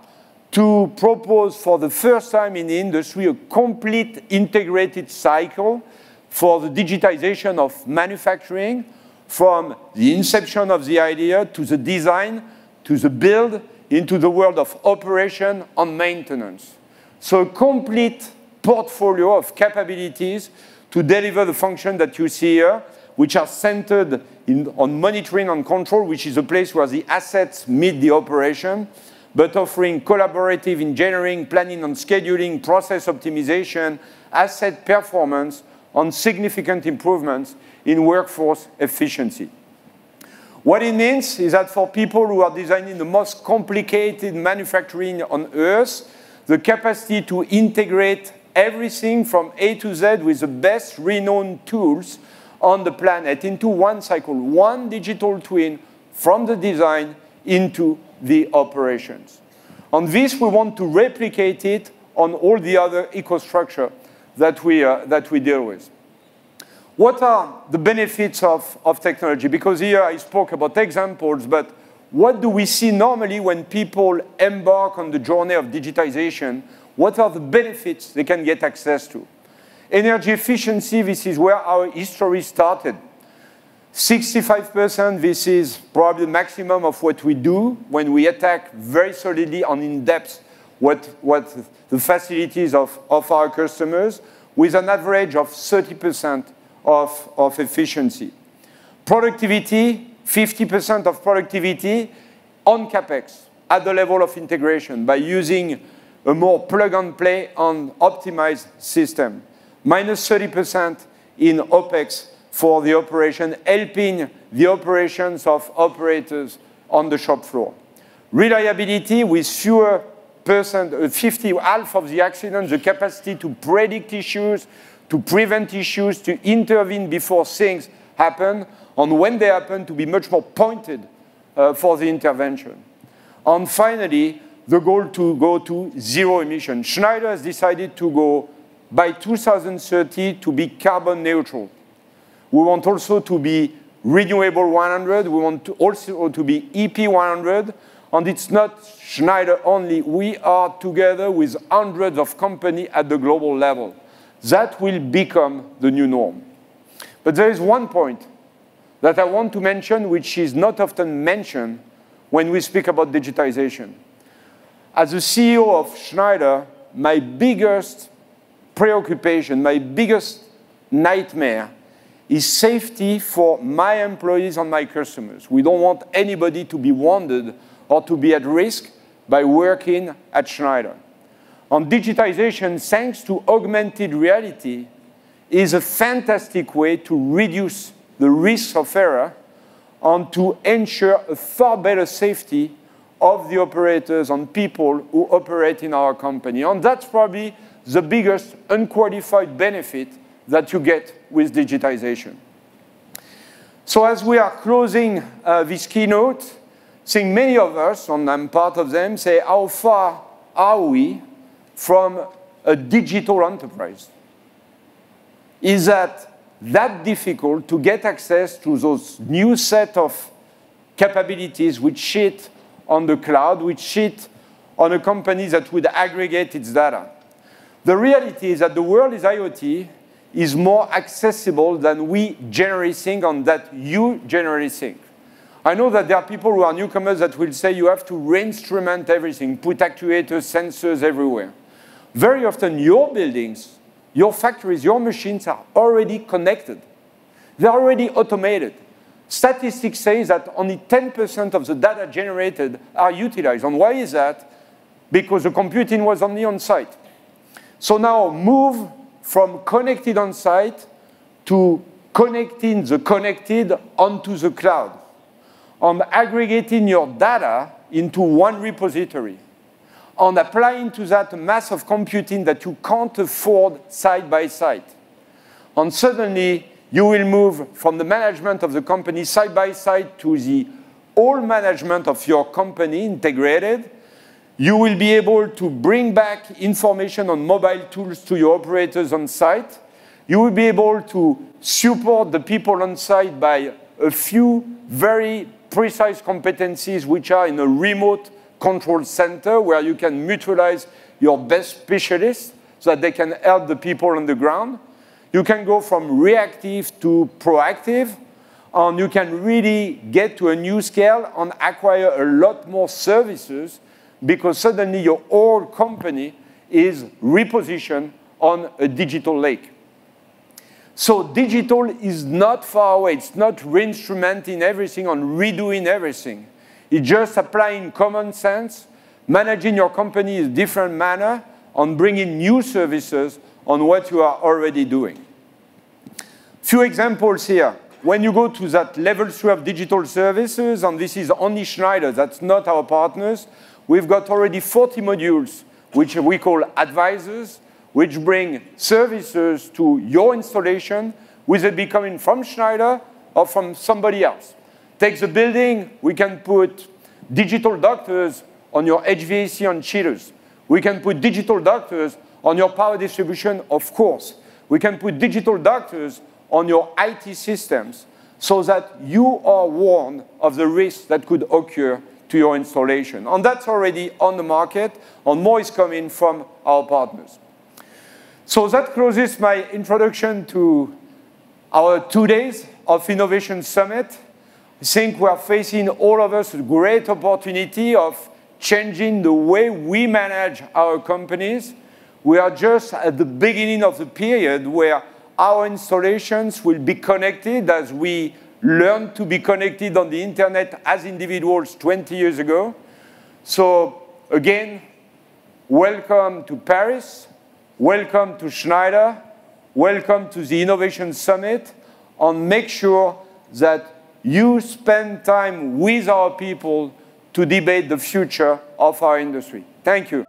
to propose for the first time in the industry a complete integrated cycle for the digitization of manufacturing, from the inception of the idea to the design, to the build, into the world of operation and maintenance. So a complete portfolio of capabilities to deliver the function that you see here, which are centered on monitoring and control, which is a place where the assets meet the operation, but offering collaborative engineering, planning and scheduling, process optimization, asset performance, on significant improvements in workforce efficiency. What it means is that for people who are designing the most complicated manufacturing on Earth, the capacity to integrate everything from A to Z with the best renowned tools on the planet into one cycle, one digital twin from the design into the operations. On this, we want to replicate it on all the other ecostructure that we deal with. What are the benefits of technology? Because here I spoke about examples, but what do we see normally when people embark on the journey of digitization? What are the benefits they can get access to? Energy efficiency, this is where our history started. 65%, this is probably the maximum of what we do when we attack very solidly and in depth what the facilities of our customers, with an average of 30% of efficiency. Productivity, 50% of productivity on CapEx at the level of integration by using a more plug-and-play and optimized system. Minus 30% in OpEx for the operation, helping the operations of operators on the shop floor. Reliability with fewer percent, half of the accidents, the capacity to predict issues, to prevent issues, to intervene before things happen, and when they happen, to be much more pointed for the intervention. And finally, the goal to go to zero emission. Schneider has decided to go by 2030 to be carbon neutral. We want also to be renewable 100. We want to also to be EP 100. And it's not Schneider only. We are together with hundreds of companies at the global level. That will become the new norm. But there is one point that I want to mention, which is not often mentioned when we speak about digitization. As the CEO of Schneider, my biggest preoccupation, my biggest nightmare is safety for my employees and my customers. We don't want anybody to be wounded or to be at risk by working at Schneider. And digitization, thanks to augmented reality, is a fantastic way to reduce the risk of error and to ensure a far better safety of the operators and people who operate in our company. And that's probably the biggest unqualified benefit that you get with digitization. So as we are closing this keynote, I think many of us, and I'm part of them, say, how far are we from a digital enterprise? Is that difficult to get access to those new set of capabilities which sit on the cloud, which sit on a company that would aggregate its data? The reality is that the world is IoT is more accessible than we generally think and that you generally think. I know that there are people who are newcomers that will say you have to re-instrument everything, put actuators, sensors everywhere. Very often your buildings, your factories, your machines are already connected. They're already automated. Statistics say that only 10% of the data generated are utilized. And why is that? Because the computing was only on site. So now move from connected on site to connecting the connected onto the cloud, and aggregating your data into one repository, and applying to that a mass of computing that you can't afford side by side. And suddenly, you will move from the management of the company side by side to the whole management of your company integrated. You will be able to bring back information on mobile tools to your operators on site. You will be able to support the people on site by a few very precise competencies which are in a remote control center where you can mutualize your best specialists so that they can help the people on the ground. You can go from reactive to proactive, and you can really get to a new scale and acquire a lot more services because suddenly your whole company is repositioned on a digital lake. So digital is not far away. It's not re-instrumenting everything and redoing everything. It's just applying common sense, managing your company in a different manner, and bringing new services on what you are already doing. Few examples here. When you go to that level 3 of digital services, and this is only Schneider, that's not our partners, we've got already 40 modules, which we call advisors, which bring services to your installation, whether it be coming from Schneider or from somebody else. Take the building, we can put digital ductors on your HVAC and chillers. We can put digital ductors on your power distribution, of course. We can put digital ductors on your IT systems so that you are warned of the risks that could occur to your installation. And that's already on the market, and more is coming from our partners. So that closes my introduction to our 2 days of Innovation Summit. I think we are facing, all of us, a great opportunity of changing the way we manage our companies. We are just at the beginning of the period where our installations will be connected as we learned to be connected on the internet as individuals 20 years ago. So again, welcome to Paris, welcome to Schneider, welcome to the Innovation Summit, and make sure that you spend time with our people to debate the future of our industry. Thank you.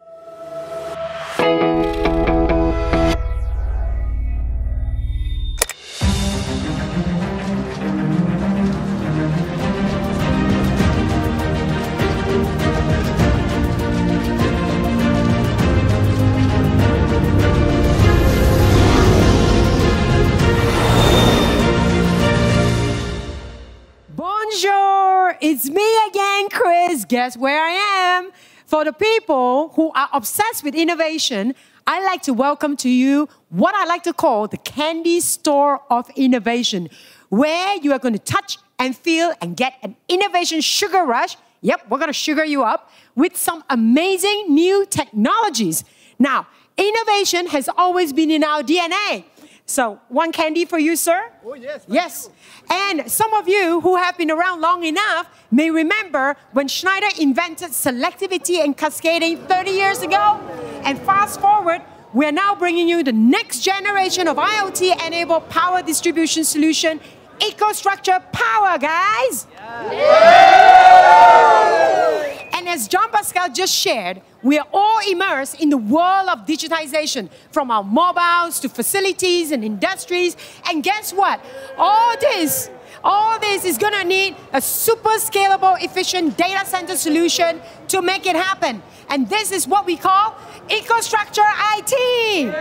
It's me again, Chris. Guess where I am? For the people who are obsessed with innovation, I'd like to welcome to you what I like to call the candy store of innovation, where you are going to touch and feel and get an innovation sugar rush. Yep, we're going to sugar you up with some amazing new technologies. Now, innovation has always been in our DNA. So, one candy for you, sir? Oh, yes. Yes. And some of you who have been around long enough may remember when Schneider invented selectivity and cascading 30 years ago. And fast forward, we're now bringing you the next generation of IoT-enabled power distribution solution, EcoStruxure Power, guys. And as Jean-Pascal just shared, we are all immersed in the world of digitization, from our mobiles to facilities and industries. And guess what? All this is going to need a super scalable, efficient data center solution to make it happen. And this is what we call EcoStruxure IT.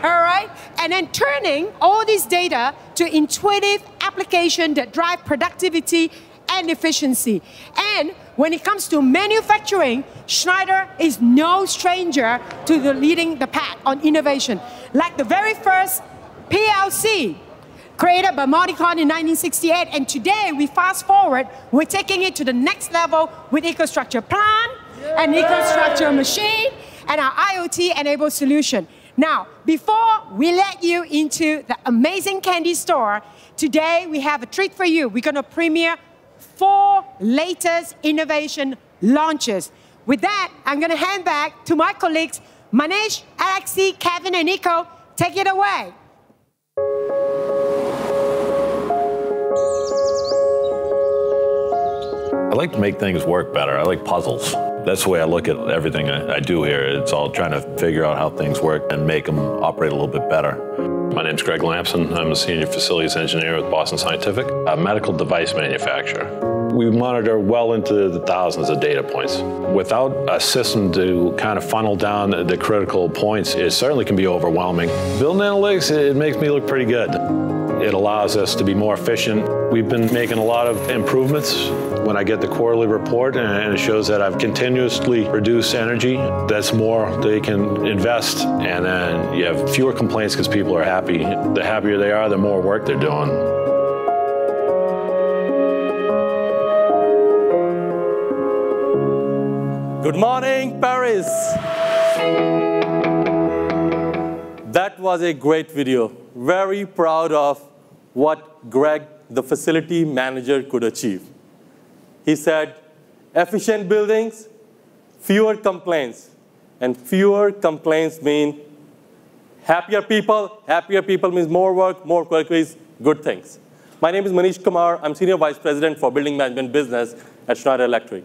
All right? And then turning all this data to intuitive application that drive productivity and efficiency. And when it comes to manufacturing, Schneider is no stranger to leading the pack on innovation. Like the very first PLC, created by Modicon in 1968, and today we fast forward, we're taking it to the next level with EcoStruxure Plant and EcoStruxure Machine and our IoT-enabled solution. Now, before we let you into the amazing candy store, today we have a treat for you. We're going to premiere 4 latest innovation launches. With that, I'm going to hand back to my colleagues, Manish, Alexi, Kevin, and Nico. Take it away. I like to make things work better. I like puzzles. That's the way I look at everything I do here. It's all trying to figure out how things work and make them operate a little bit better. My name's Greg Lampson. I'm a senior facilities engineer with Boston Scientific, a medical device manufacturer. We monitor well into the thousands of data points. Without a system to kind of funnel down the critical points, it certainly can be overwhelming. Building analytics, it makes me look pretty good. It allows us to be more efficient. We've been making a lot of improvements. When I get the quarterly report and it shows that I've continuously reduced energy, that's more they can invest, and then you have fewer complaints because people are happy. The happier they are, the more work they're doing. Good morning, Pariz. That was a great video. Very proud of what Greg, the facility manager, could achieve. He said, efficient buildings, fewer complaints. And fewer complaints mean Happier people means more work is good things. My name is Manish Kumar. I'm Senior Vice President for Building Management Business at Schneider Electric.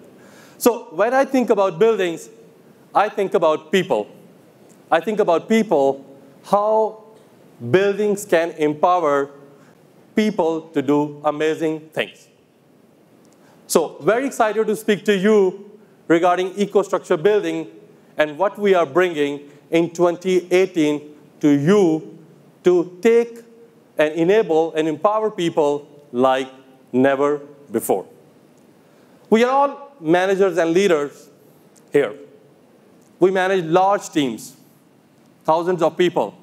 So when I think about buildings, I think about people. I think about people, how buildings can empower people to do amazing things. So very excited to speak to you regarding EcoStruxure building and what we are bringing in 2018 to you to take and enable and empower people like never before. We are all managers and leaders here. We manage large teams, thousands of people.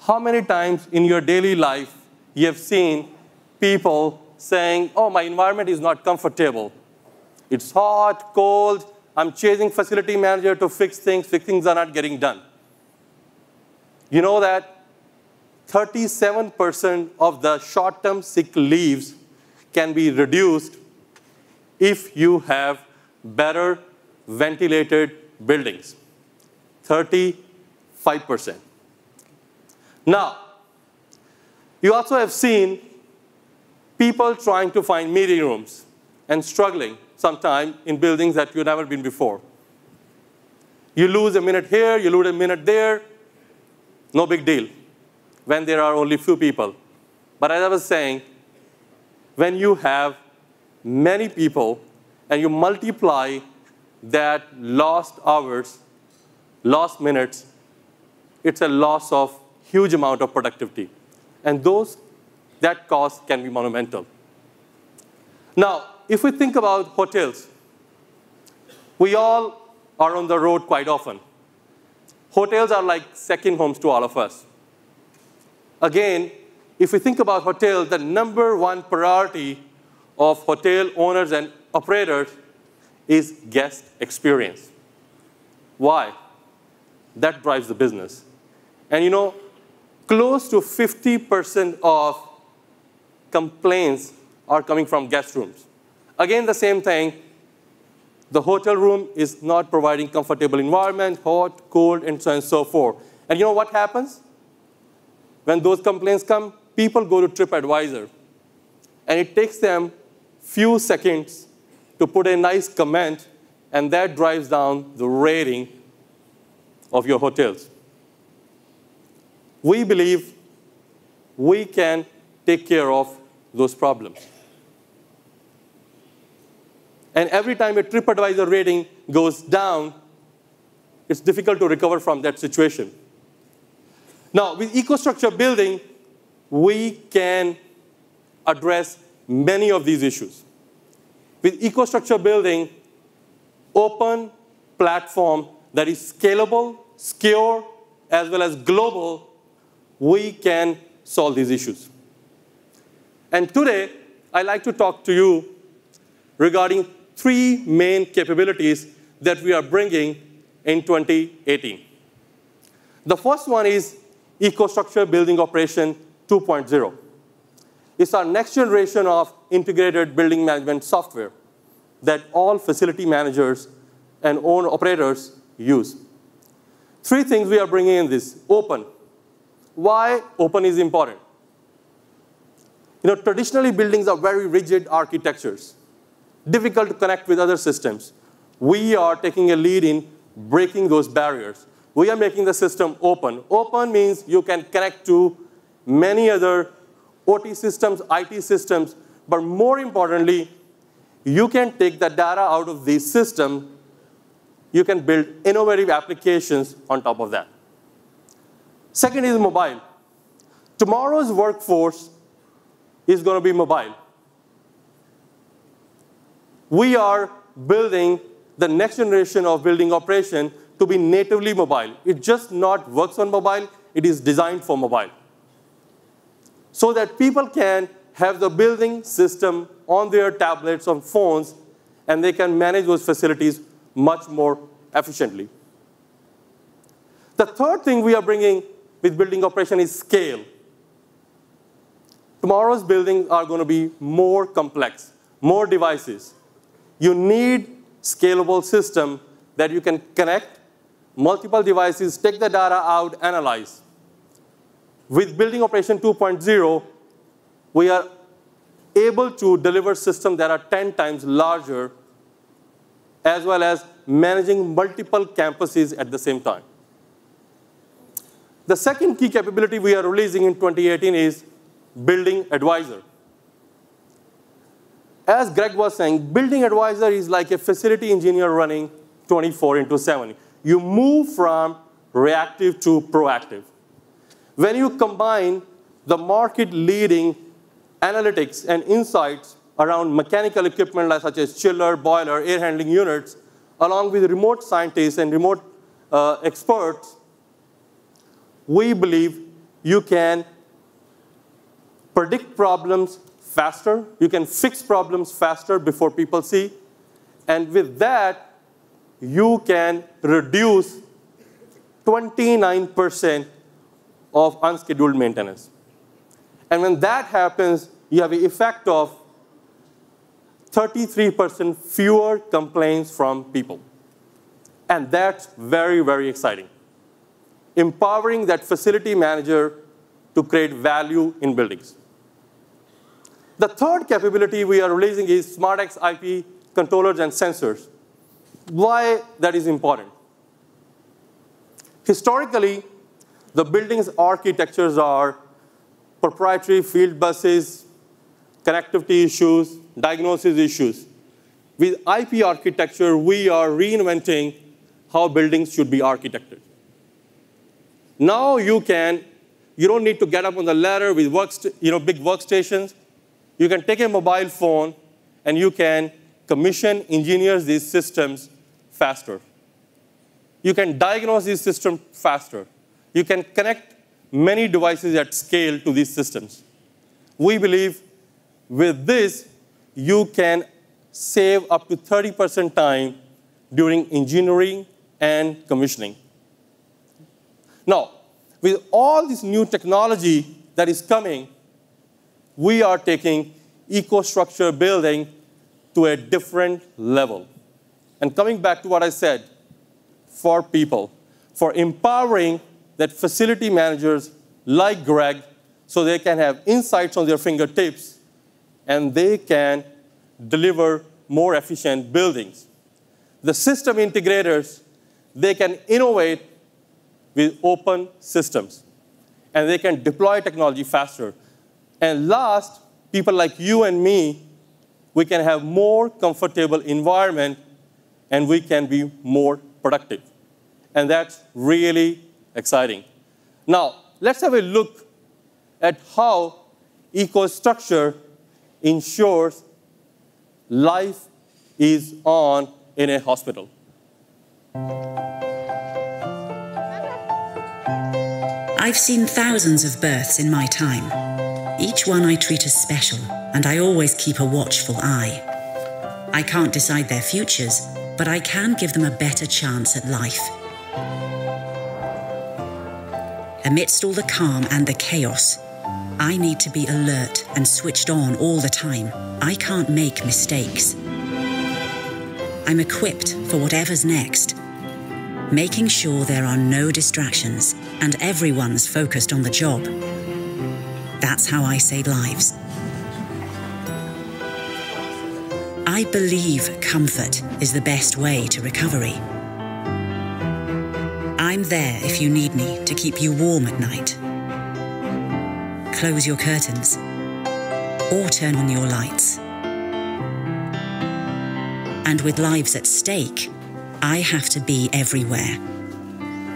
How many times in your daily life you have seen people saying, oh, my environment is not comfortable. It's hot, cold, I'm chasing facility manager to fix things are not getting done. You know that 37% of the short-term sick leaves can be reduced if you have better ventilated buildings. 35%. Now, you also have seen people trying to find meeting rooms and struggling sometime in buildings that you've never been before. You lose a minute here, you lose a minute there, no big deal when there are only few people. But as I was saying, when you have many people and you multiply that lost hours, lost minutes, it's a loss of huge amount of productivity. And that cost can be monumental. Now, if we think about hotels, we all are on the road quite often. Hotels are like second homes to all of us. Again, if we think about hotels, the #1 priority of hotel owners and operators is guest experience. Why? That drives the business. And you know, close to 50% of complaints are coming from guest rooms. Again, the same thing. The hotel room is not providing comfortable environment, hot, cold, and so on and so forth. And you know what happens? When those complaints come, people go to TripAdvisor. And it takes them few seconds to put a nice comment, and that drives down the rating of your hotels. We believe we can take care of those problems. And every time a TripAdvisor rating goes down, it's difficult to recover from that situation. Now, with EcoStruxure building, we can address many of these issues. With EcoStruxure building, open platform that is scalable, secure, as well as global, we can solve these issues. And today, I'd like to talk to you regarding 3 main capabilities that we are bringing in 2018. The first one is EcoStruxure Building Operation 2.0. It's our next generation of integrated building management software that all facility managers and owner operators use. 3 things we are bringing in this. Open. Why open is important? You know, traditionally buildings are very rigid architectures, difficult to connect with other systems. We are taking a lead in breaking those barriers. We are making the system open. Open means you can connect to many other OT systems, IT systems, but more importantly, you can take the data out of the system. You can build innovative applications on top of that. Second is mobile. Tomorrow's workforce is going to be mobile. We are building the next generation of building operation to be natively mobile. It just not works on mobile, it is designed for mobile. So that people can have the building system on their tablets, on phones, and they can manage those facilities much more efficiently. The third thing we are bringing with building operation is scale. Tomorrow's buildings are going to be more complex, more devices. You need scalable system that you can connect multiple devices, take the data out, analyze. With building operation 2.0, we are able to deliver systems that are 10 times larger, as well as managing multiple campuses at the same time. The second key capability we are releasing in 2018 is Building Advisor. As Greg was saying, Building Advisor is like a facility engineer running 24/7. You move from reactive to proactive. When you combine the market-leading analytics and insights around mechanical equipment such as chiller, boiler, air handling units, along with remote scientists and remote experts, we believe you can predict problems faster, you can fix problems faster before people see, and with that, you can reduce 29% of unscheduled maintenance. And when that happens, you have the effect of 33% fewer complaints from people. And that's very, very exciting. Empowering that facility manager to create value in buildings. The third capability we are releasing is SmartX IP controllers and sensors. Why that is important? Historically, the building's architectures are proprietary field buses, connectivity issues, diagnosis issues. With IP architecture, we are reinventing how buildings should be architected. Now you don't need to get up on the ladder with big workstations. You can take a mobile phone and you can commission engineers these systems faster. You can diagnose these systems faster. You can connect many devices at scale to these systems. We believe with this, you can save up to 30% time during engineering and commissioning. Now, with all this new technology that is coming, we are taking EcoStruxure building to a different level. And coming back to what I said, for people, for empowering that facility managers like Greg so they can have insights on their fingertips and they can deliver more efficient buildings. The system integrators, they can innovate with open systems and they can deploy technology faster. And last, people like you and me, we can have more comfortable environment and we can be more productive. And that's really exciting. Now, let's have a look at how EcoStruxure ensures life is on in a hospital. I've seen thousands of births in my time. Each one I treat as special, and I always keep a watchful eye. I can't decide their futures, but I can give them a better chance at life. Amidst all the calm and the chaos, I need to be alert and switched on all the time. I can't make mistakes. I'm equipped for whatever's next, making sure there are no distractions and everyone's focused on the job. That's how I save lives. I believe comfort is the best way to recovery. I'm there if you need me to keep you warm at night. Close your curtains or turn on your lights. And with lives at stake, I have to be everywhere.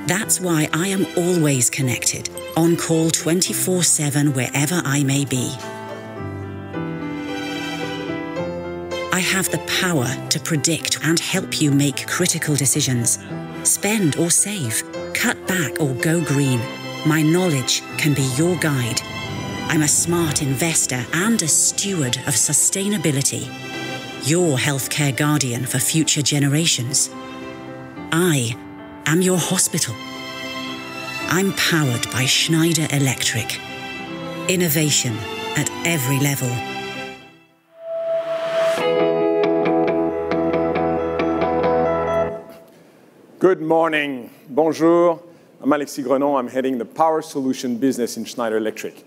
That's why I am always connected, on call 24/7 wherever I may be. I have the power to predict and help you make critical decisions. Spend or save, cut back or go green. My knowledge can be your guide. I'm a smart investor and a steward of sustainability. Your healthcare guardian for future generations. I am your hospital. I'm powered by Schneider Electric. Innovation at every level. Good morning. Bonjour. I'm Alexis Grenon. I'm heading the power solution business in Schneider Electric.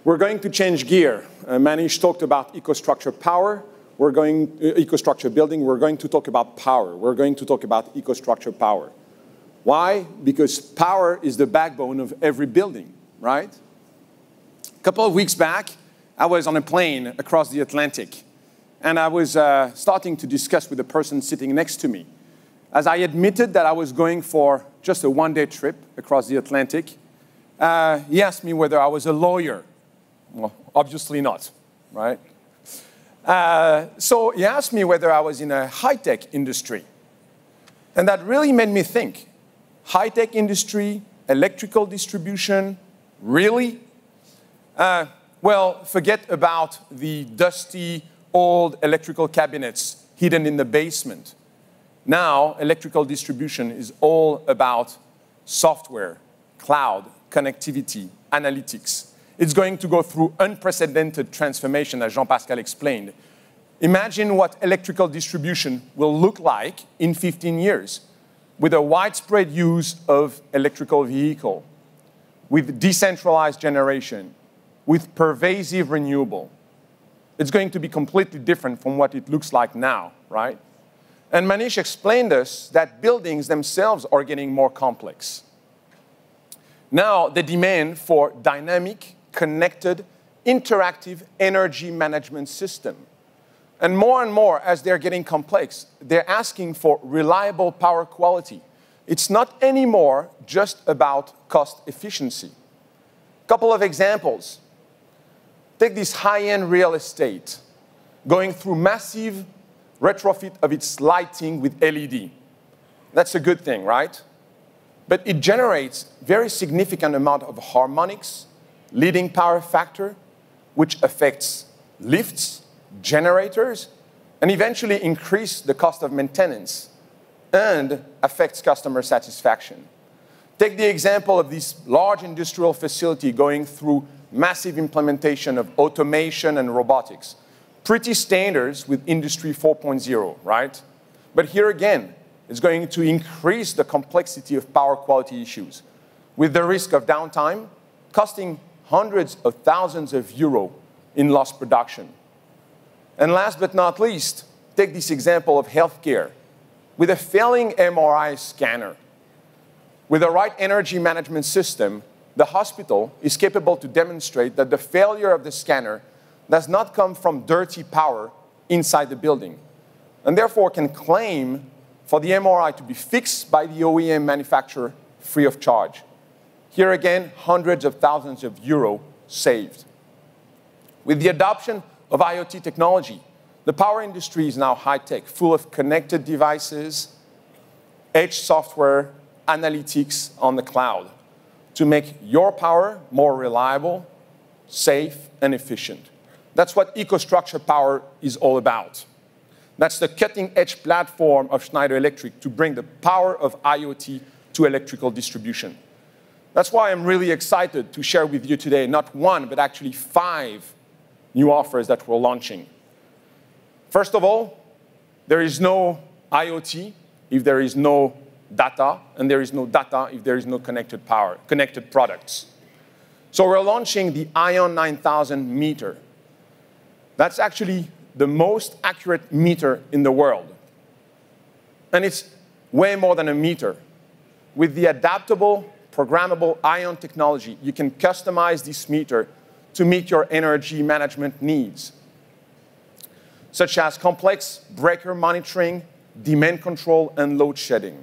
We're going to change gear. Manish talked about EcoStruxure power. EcoStruxure building. We're going to talk about power. We're going to talk about EcoStruxure power. Why? Because power is the backbone of every building, right? A couple of weeks back, I was on a plane across the Atlantic, and I was starting to discuss with the person sitting next to me. As I admitted that I was going for just a one-day trip across the Atlantic, he asked me whether I was a lawyer. Well, obviously not, right? So he asked me whether I was in a high-tech industry. And that really made me think. High-tech industry, electrical distribution, really? Well, forget about the dusty, old electrical cabinets hidden in the basement. Now, electrical distribution is all about software, cloud, connectivity, analytics. It's going to go through unprecedented transformation, as Jean-Pascal explained. Imagine what electrical distribution will look like in 15 years with a widespread use of electrical vehicle, with decentralized generation, with pervasive renewable. It's going to be completely different from what it looks like now, right? And Manish explained us that buildings themselves are getting more complex. Now, the demand for dynamic, connected, interactive energy management system. And more, as they're getting complex, they're asking for reliable power quality. It's not anymore just about cost efficiency. A couple of examples. Take this high-end real estate going through massive retrofit of its lighting with LED. That's a good thing, right? But it generates very significant amount of harmonics, leading power factor, which affects lifts, generators, and eventually increase the cost of maintenance and affects customer satisfaction. Take the example of this large industrial facility going through massive implementation of automation and robotics. Pretty standards with Industry 4.0, right? But here again, it's going to increase the complexity of power quality issues with the risk of downtime costing hundreds of thousands of euros in lost production. And last but not least, take this example of healthcare. With a failing MRI scanner, with the right energy management system, the hospital is capable to demonstrate that the failure of the scanner does not come from dirty power inside the building, and therefore can claim for the MRI to be fixed by the OEM manufacturer free of charge. Here again, hundreds of thousands of euros saved. With the adoption of IoT technology, the power industry is now high-tech, full of connected devices, edge software, analytics on the cloud to make your power more reliable, safe, and efficient. That's what EcoStruxure power is all about. That's the cutting-edge platform of Schneider Electric to bring the power of IoT to electrical distribution. That's why I'm really excited to share with you today not one, but actually 5 new offers that we're launching. First of all, there is no IoT if there is no data, and there is no data if there is no connected products. So we're launching the Ion 9000 meter. That's actually the most accurate meter in the world. And it's way more than a meter. With the adaptable, programmable Ion technology, you can customize this meter to meet your energy management needs, such as complex breaker monitoring, demand control, and load shedding.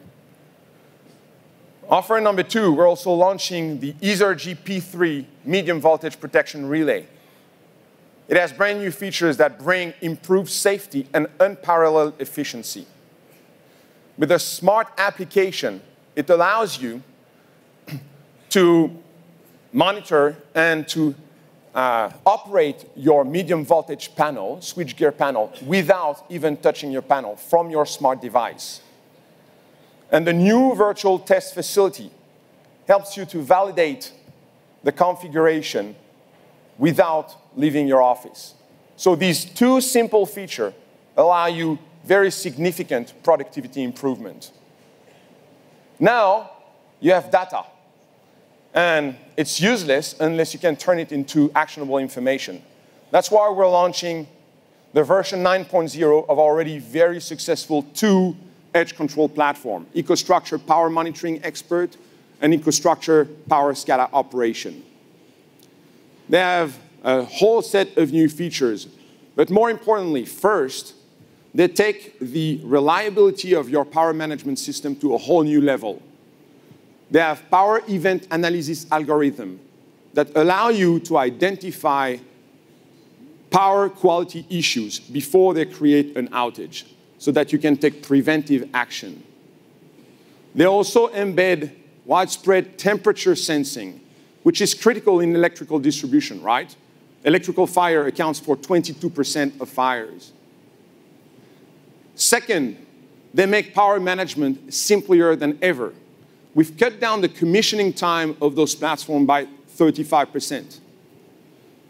Offer number 2, we're also launching the Exergy P3 medium voltage protection relay. It has brand new features that bring improved safety and unparalleled efficiency. With a smart application, it allows you to monitor and to operate your medium voltage panel, switchgear panel, without even touching your panel from your smart device. And the new virtual test facility helps you to validate the configuration without leaving your office. So these 2 simple features allow you very significant productivity improvement. Now, you have data. And it's useless unless you can turn it into actionable information. That's why we're launching the version 9.0 of already very successful 2 edge control platform, EcoStruxure Power Monitoring Expert and EcoStruxure Power SCADA Operation. They have a whole set of new features, but more importantly, first, they take the reliability of your power management system to a whole new level. They have power event analysis algorithm that allow you to identify power quality issues before they create an outage so that you can take preventive action. They also embed widespread temperature sensing, which is critical in electrical distribution, right? Electrical fire accounts for 22% of fires. Second, they make power management simpler than ever. We've cut down the commissioning time of those platforms by 35%.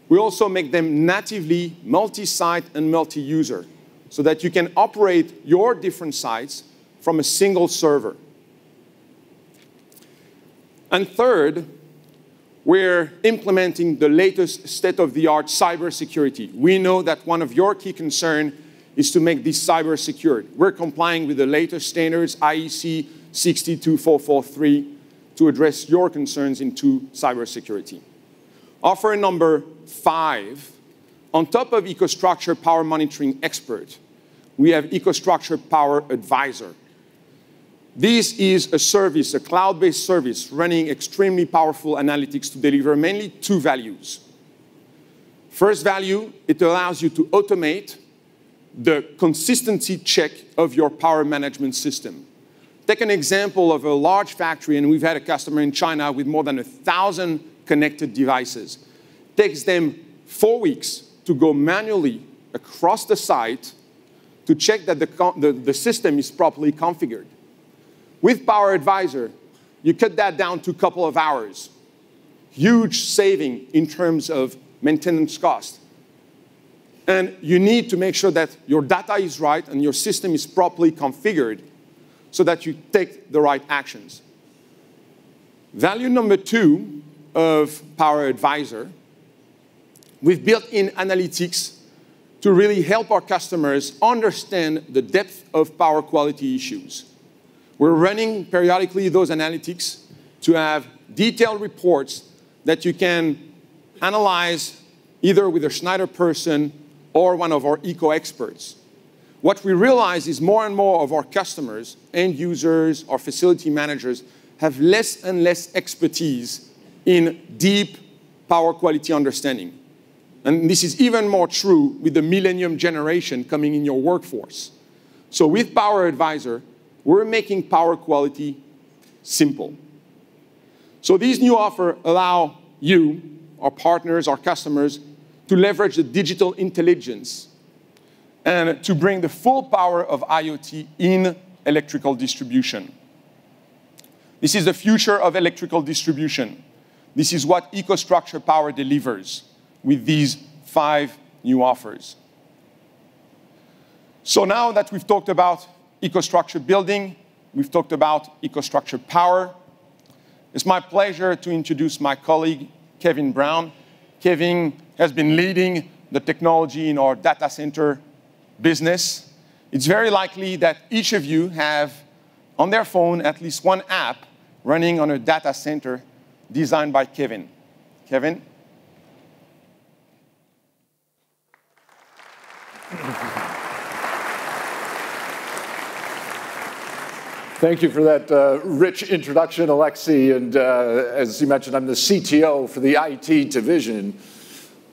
We also make them natively multi-site and multi-user so that you can operate your different sites from a single server. And third, we're implementing the latest state-of-the-art cybersecurity. We know that one of your key concerns is to make this cyber secure. We're complying with the latest standards, IEC 62443, to address your concerns into cybersecurity. Offer number 5, on top of EcoStruxure Power Monitoring Expert, we have EcoStruxure Power Advisor. This is a service, a cloud-based service, running extremely powerful analytics to deliver mainly 2 values. First value, it allows you to automate the consistency check of your power management system. Take an example of a large factory, and we've had a customer in China with more than 1,000 connected devices. It takes them 4 weeks to go manually across the site to check that the system is properly configured. With Power Advisor, you cut that down to a couple of hours. Huge saving in terms of maintenance cost. And you need to make sure that your data is right and your system is properly configured so that you take the right actions. Value number 2 of Power Advisor, we've built in analytics to really help our customers understand the depth of power quality issues. We're running periodically those analytics to have detailed reports that you can analyze either with a Schneider person or one of our eco experts. What we realize is more and more of our customers, end users, or facility managers have less and less expertise in deep power quality understanding. And this is even more true with the millennium generation coming in your workforce. So with Power Advisor, we're making power quality simple. So these new offers allow you, our partners, our customers, to leverage the digital intelligence and to bring the full power of IoT in electrical distribution. This is the future of electrical distribution. This is what EcoStruxure Power delivers with these 5 new offers. So now that we've talked about EcoStruxure building, we've talked about EcoStruxure Power, it's my pleasure to introduce my colleague, Kevin Brown. Kevin has been leading the technology in our data center business. It's very likely that each of you have on their phone at least one app running on a data center designed by Kevin. Kevin? Thank you for that rich introduction, Alexei. And as you mentioned, I'm the CTO for the IT division.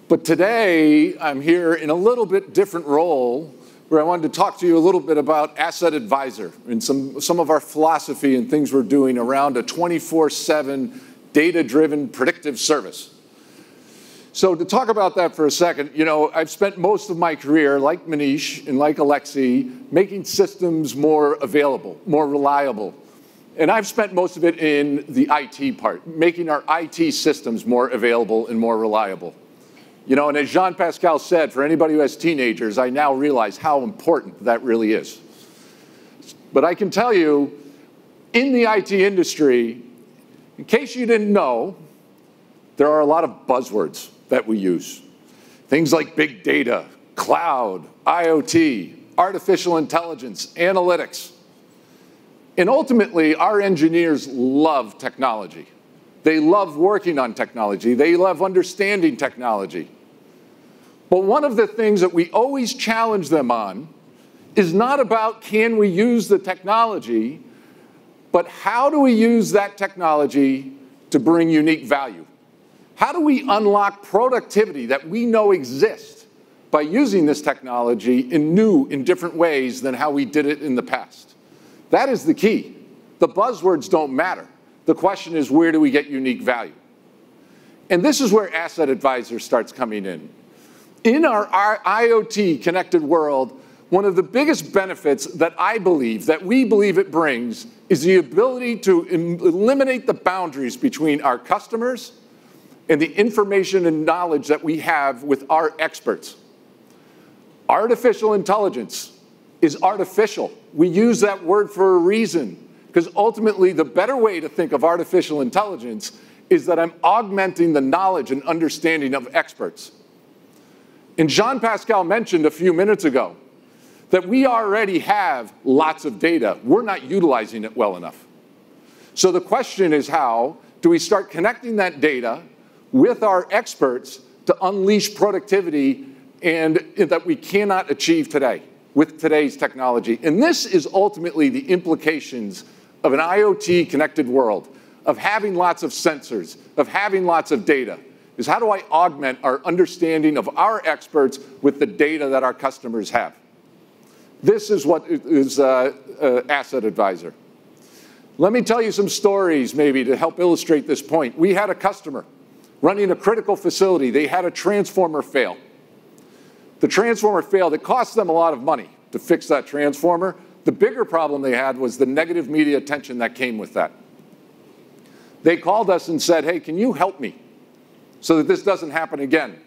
But today, I'm here in a little bit different role where I wanted to talk to you a little bit about Asset Advisor and some of our philosophy and things we're doing around a 24/7 data-driven predictive service. So to talk about that for a second, you know, I've spent most of my career, like Manish and like Alexei, making systems more available, more reliable. And I've spent most of it in the IT part, making our IT systems more available and more reliable. You know, and as Jean-Pascal said, for anybody who has teenagers, I now realize how important that really is. But I can tell you, in the IT industry, in case you didn't know, there are a lot of buzzwords that we use. Things like big data, cloud, IoT, artificial intelligence, analytics. And ultimately, our engineers love technology. They love working on technology. They love understanding technology. But one of the things that we always challenge them on is not about can we use the technology, but how do we use that technology to bring unique value? How do we unlock productivity that we know exists by using this technology in different ways than how we did it in the past? That is the key. The buzzwords don't matter. The question is, where do we get unique value? And this is where Asset Advisor starts coming in. In our IoT connected world, one of the biggest benefits that we believe it brings is the ability to eliminate the boundaries between our customers and the information and knowledge that we have with our experts. Artificial intelligence is artificial. We use that word for a reason, because ultimately the better way to think of artificial intelligence is that I'm augmenting the knowledge and understanding of experts. And Jean-Pascal mentioned a few minutes ago that we already have lots of data. We're not utilizing it well enough. So the question is, how do we start connecting that data with our experts to unleash productivity and that we cannot achieve today with today's technology? And this is ultimately the implications of an IoT connected world, of having lots of sensors, of having lots of data, is how do I augment our understanding of our experts with the data that our customers have? This is what is Asset Advisor. Let me tell you some stories maybe to help illustrate this point. We had a customer running a critical facility. They had a transformer fail. The transformer failed. It cost them a lot of money to fix that transformer. The bigger problem they had was the negative media attention that came with that. They called us and said, hey, can you help me so that this doesn't happen again?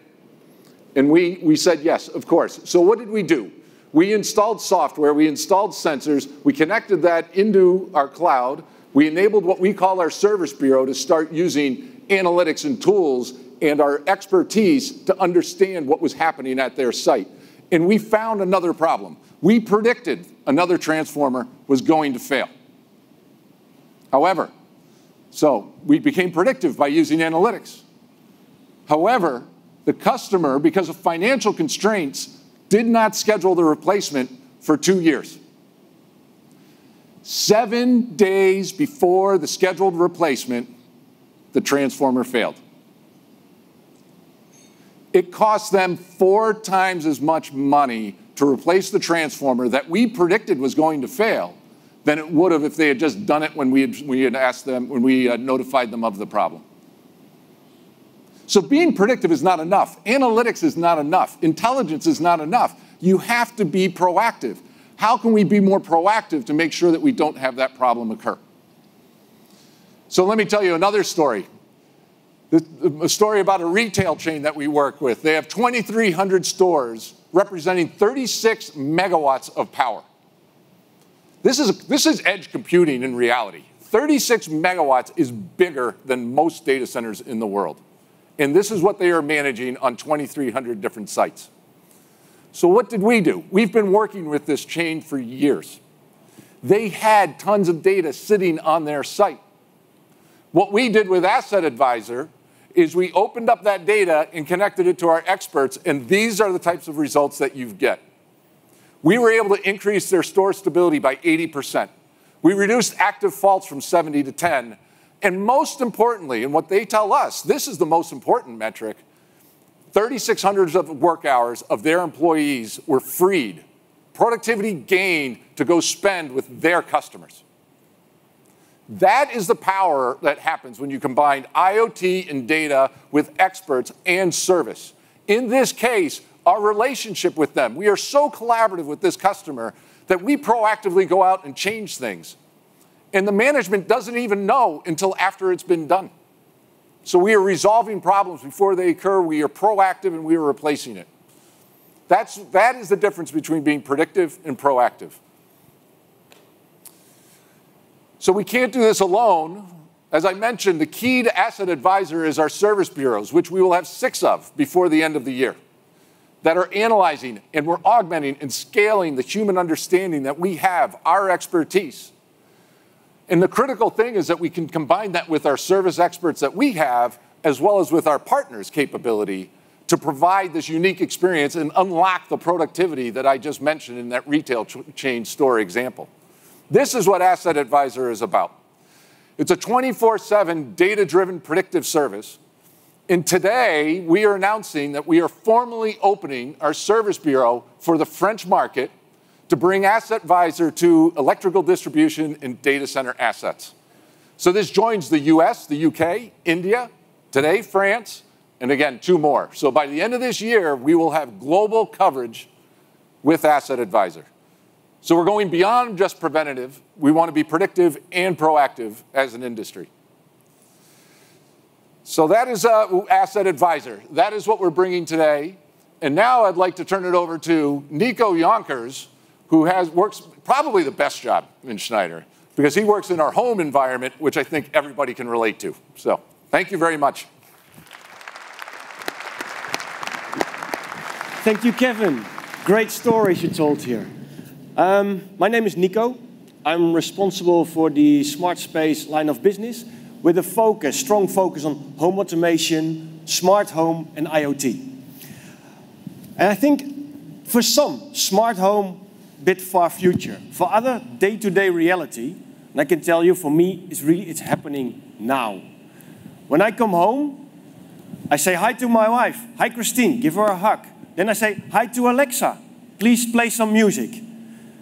And we said, yes, of course. So what did we do? We installed software, we installed sensors, we connected that into our cloud, we enabled what we call our service bureau to start using analytics and tools and our expertise to understand what was happening at their site. And we found another problem. We predicted another transformer was going to fail. However, so we became predictive by using analytics. However, the customer, because of financial constraints, did not schedule the replacement for 2 years. 7 days before the scheduled replacement, the transformer failed. It cost them 4 times as much money to replace the transformer that we predicted was going to fail than it would have if they had just done it when we had asked them, when we notified them of the problem. So being predictive is not enough. Analytics is not enough. Intelligence is not enough. You have to be proactive. How can we be more proactive to make sure that we don't have that problem occur? So let me tell you another story. A story about a retail chain that we work with. They have 2,300 stores representing 36 megawatts of power. This is edge computing in reality. 36 megawatts is bigger than most data centers in the world. And this is what they are managing on 2,300 different sites. So what did we do? We've been working with this chain for years. They had tons of data sitting on their site. What we did with Asset Advisor is we opened up that data and connected it to our experts, and these are the types of results that you get. We were able to increase their store stability by 80%. We reduced active faults from 70 to 10. And most importantly, and what they tell us, this is the most important metric, 3,600 of work hours of their employees were freed, productivity gained to go spend with their customers. That is the power that happens when you combine IoT and data with experts and service. In this case, our relationship with them, we are so collaborative with this customer that we proactively go out and change things. And the management doesn't even know until after it's been done. So we are resolving problems before they occur. We are proactive and we are replacing it. That is the difference between being predictive and proactive. So we can't do this alone. As I mentioned, the key to Asset Advisor is our service bureaus, which we will have 6 of before the end of the year, that are analyzing, and we're augmenting and scaling the human understanding that we have, our expertise. And the critical thing is that we can combine that with our service experts that we have, as well as with our partners' capability to provide this unique experience and unlock the productivity that I just mentioned in that retail chain store example. This is what Asset Advisor is about. It's a 24/7 data-driven predictive service. And today, we are announcing that we are formally opening our service bureau for the French market to bring Asset Advisor to electrical distribution and data center assets. So this joins the US, the UK, India, today France, and again, 2 more. So by the end of this year, we will have global coverage with Asset Advisor. So we're going beyond just preventative. We want to be predictive and proactive as an industry. So that is Asset Advisor. That is what we're bringing today. And now I'd like to turn it over to Nico Jonkers, who works probably the best job in Schneider, because he works in our home environment, which I think everybody can relate to. So thank you very much. Thank you, Kevin. Great stories you told here. My name is Nico. I'm responsible for the smart space line of business with a strong focus on home automation, smart home, and IoT. And I think for some, smart home, bit far future. For other, day-to-day reality. And I can tell you, for me, it's happening now. When I come home, I say hi to my wife. Hi, Christine, give her a hug. Then I say hi to Alexa. Please play some music.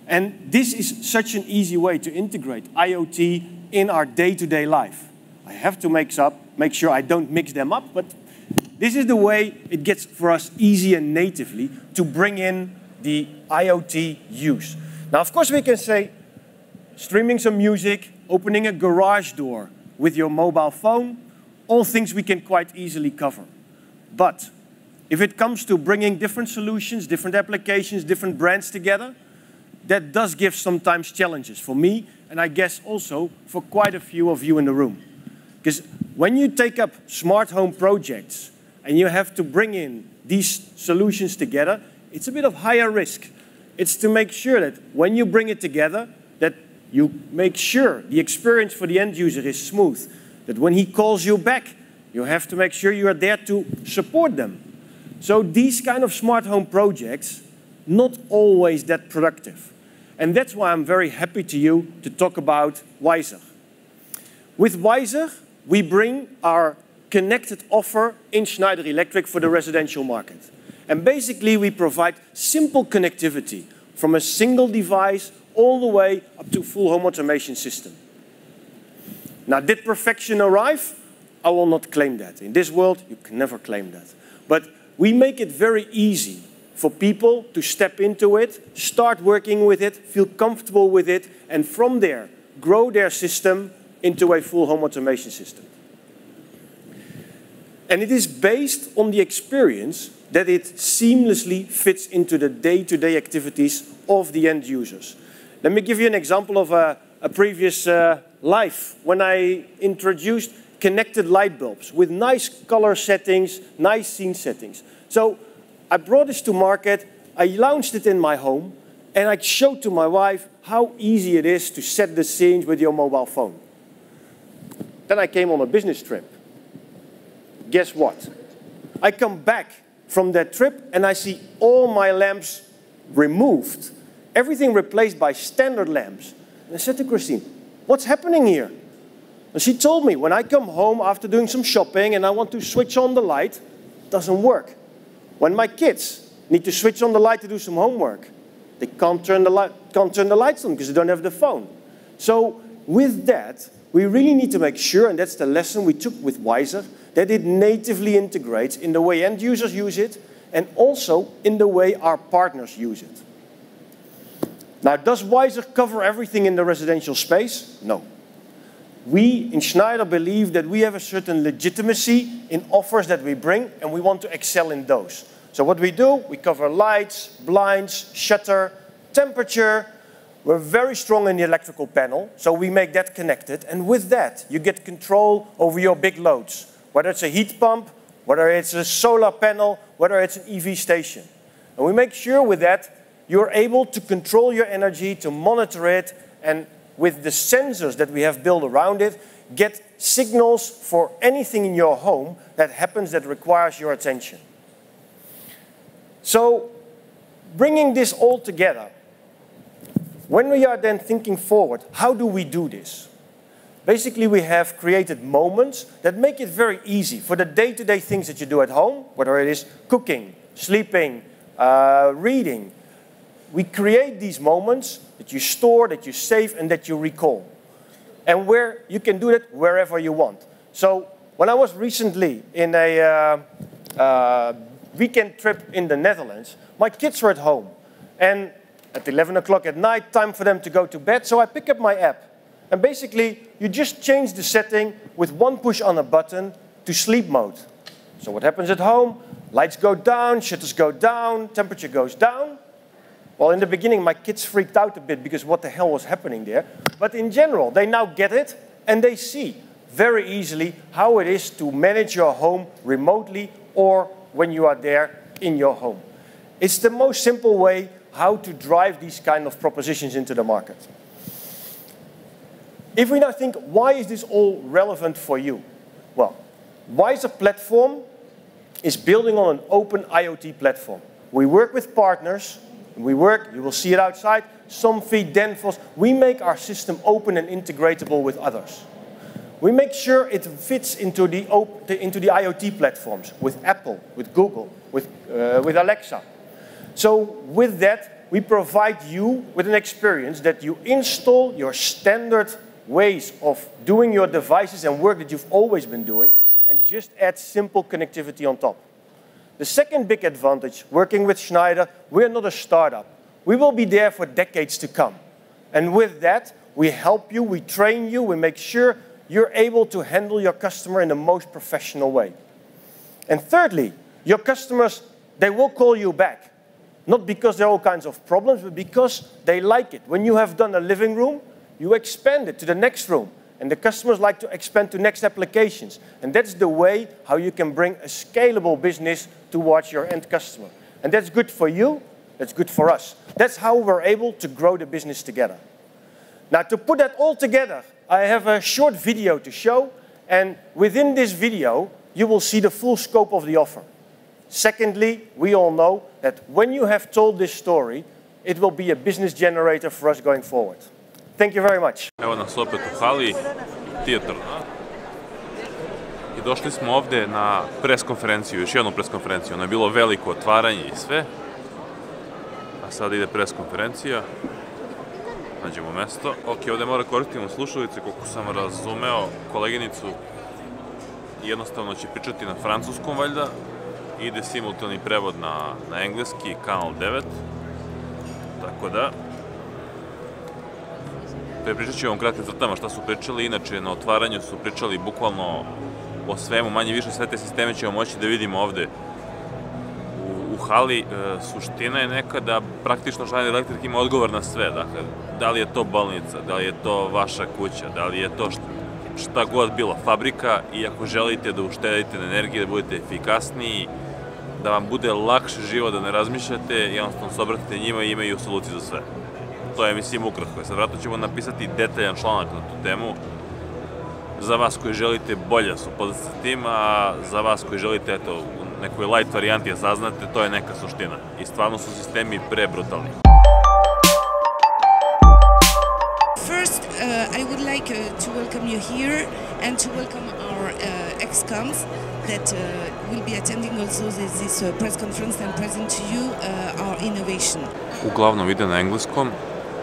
And this is such an easy way to integrate IoT in our day-to-day life. I have to make sure I don't mix them up, but this is the way it gets for us easy and natively to bring in the IoT use. Now, of course, we can say streaming some music, opening a garage door with your mobile phone, all things we can quite easily cover. But if it comes to bringing different solutions, different applications, different brands together, that does give sometimes challenges for me, and I guess also for quite a few of you in the room. Because when you take up smart home projects and you have to bring in these solutions together, it's a bit of higher risk. It's to make sure that when you bring it together, that you make sure the experience for the end user is smooth. That when he calls you back, you have to make sure you are there to support them. So these kind of smart home projects, not always that productive. And that's why I'm very happy to talk about Wiser. With Wiser, we bring our connected offer in Schneider Electric for the residential market. And basically, we provide simple connectivity from a single device all the way up to full home automation system. Now, did perfection arrive? I will not claim that. In this world, you can never claim that. But we make it very easy for people to step into it, start working with it, feel comfortable with it, and from there, grow their system into a full home automation system. And it is based on the experience that it seamlessly fits into the day-to-day activities of the end users. Let me give you an example of a previous life when I introduced connected light bulbs with nice color settings, nice scene settings. So I brought this to market, I launched it in my home, and I showed to my wife how easy it is to set the scenes with your mobile phone. Then I came on a business trip. Guess what? I come back from that trip and I see all my lamps removed. Everything replaced by standard lamps. And I said to Christine, what's happening here? And she told me, when I come home after doing some shopping and I want to switch on the light, it doesn't work. When my kids need to switch on the light to do some homework, they can't turn the lights on because they don't have the phone. So with that, we really need to make sure, and that's the lesson we took with Wiser, that it natively integrates in the way end users use it and also in the way our partners use it. Now, does Wiser cover everything in the residential space? No. We in Schneider believe that we have a certain legitimacy in offers that we bring, and we want to excel in those. So what we do, we cover lights, blinds, shutter, temperature. We're very strong in the electrical panel, so we make that connected. And with that, you get control over your big loads, whether it's a heat pump, whether it's a solar panel, whether it's an EV station. And we make sure with that, you're able to control your energy, to monitor it, and with the sensors that we have built around it, get signals for anything in your home that happens that requires your attention. So, bringing this all together, when we are then thinking forward, how do we do this? Basically, we have created moments that make it very easy for the day-to-day things that you do at home, whether it is cooking, sleeping, reading. We create these moments that you store, that you save, and that you recall. And where you can do that wherever you want. So when I was recently in a weekend trip in the Netherlands, my kids were at home. And at 11 o'clock at night, time for them to go to bed, so I pick up my app. And basically, you just change the setting with one push on a button to sleep mode. So what happens at home? Lights go down, shutters go down, temperature goes down. Well, in the beginning, my kids freaked out a bit because what the hell was happening there. But in general, they now get it, and they see very easily how it is to manage your home remotely or when you are there in your home. It's the most simple way how to drive these kind of propositions into the market. If we now think, why is this all relevant for you? Well, Wiser platform is building on an open IoT platform. We work with partners. We work, you will see it outside, Somfy, Danfoss. We make our system open and integratable with others. We make sure it fits into the IoT platforms with Apple, with Google, with Alexa. So with that, we provide you with an experience that you install your standard ways of doing your devices and work that you've always been doing, and just add simple connectivity on top. The second big advantage, working with Schneider, we're not a startup. We will be there for decades to come. And with that, we help you, we train you, we make sure you're able to handle your customer in the most professional way. And thirdly, your customers, they will call you back. Not because there are all kinds of problems, but because they like it. When you have done a living room, you expand it to the next room. And the customers like to expand to next applications. And that's the way how you can bring a scalable business towards your end customer. And that's good for you, that's good for us. That's how we're able to grow the business together. Now, to put that all together, I have a short video to show. And within this video, you will see the full scope of the offer. Secondly, we all know that when you have told this story, it will be a business generator for us going forward. Thank you very much. Evo nas opet u hali, Theater. I došli smo ovde na preskonferenciju, još jednu preskonferenciju. Ono je bilo veliko otvaranje i sve. A sada ide preskonferencija. Nađemo mesto. Ok, ovde mora koristiti slušalice, koliko sam razumeo koleginicu. Jednostavno će pričati na francuskom, valjda. Ide simultani prevod na engleski, kanal 9. Tako da... Pričat ću vam kratkim crtama šta su pričali, inače na otvaranju su pričali bukvalno o svemu, manje više sve te sisteme ćemo moći da vidimo ovde u hali. Suština je neka da praktično Schneider Electric ima odgovor na sve, dakle, da li je to bolnica, da li je to vaša kuća, da li je to šta god bilo, fabrika, i ako želite da uštedite na energiji, da budete efikasniji, da vam bude lakše život, da ne razmišljate, jednostavno se obratite njima i imaju soluciju za sve. To je, mislim, ukratko. Sad vratno ćemo napisati detaljan članak na tu temu. Za vas koji želite bolje se upoznati sa tim, a za vas koji želite, eto, u nekoj light varijanti da saznate, to je neka suština. I stvarno su sistemi prebrutalni. First, I would like to welcome you here and to welcome our ex-coms that will be attending also this press conference and present to you our innovation. Uglavnom ide na engleskom,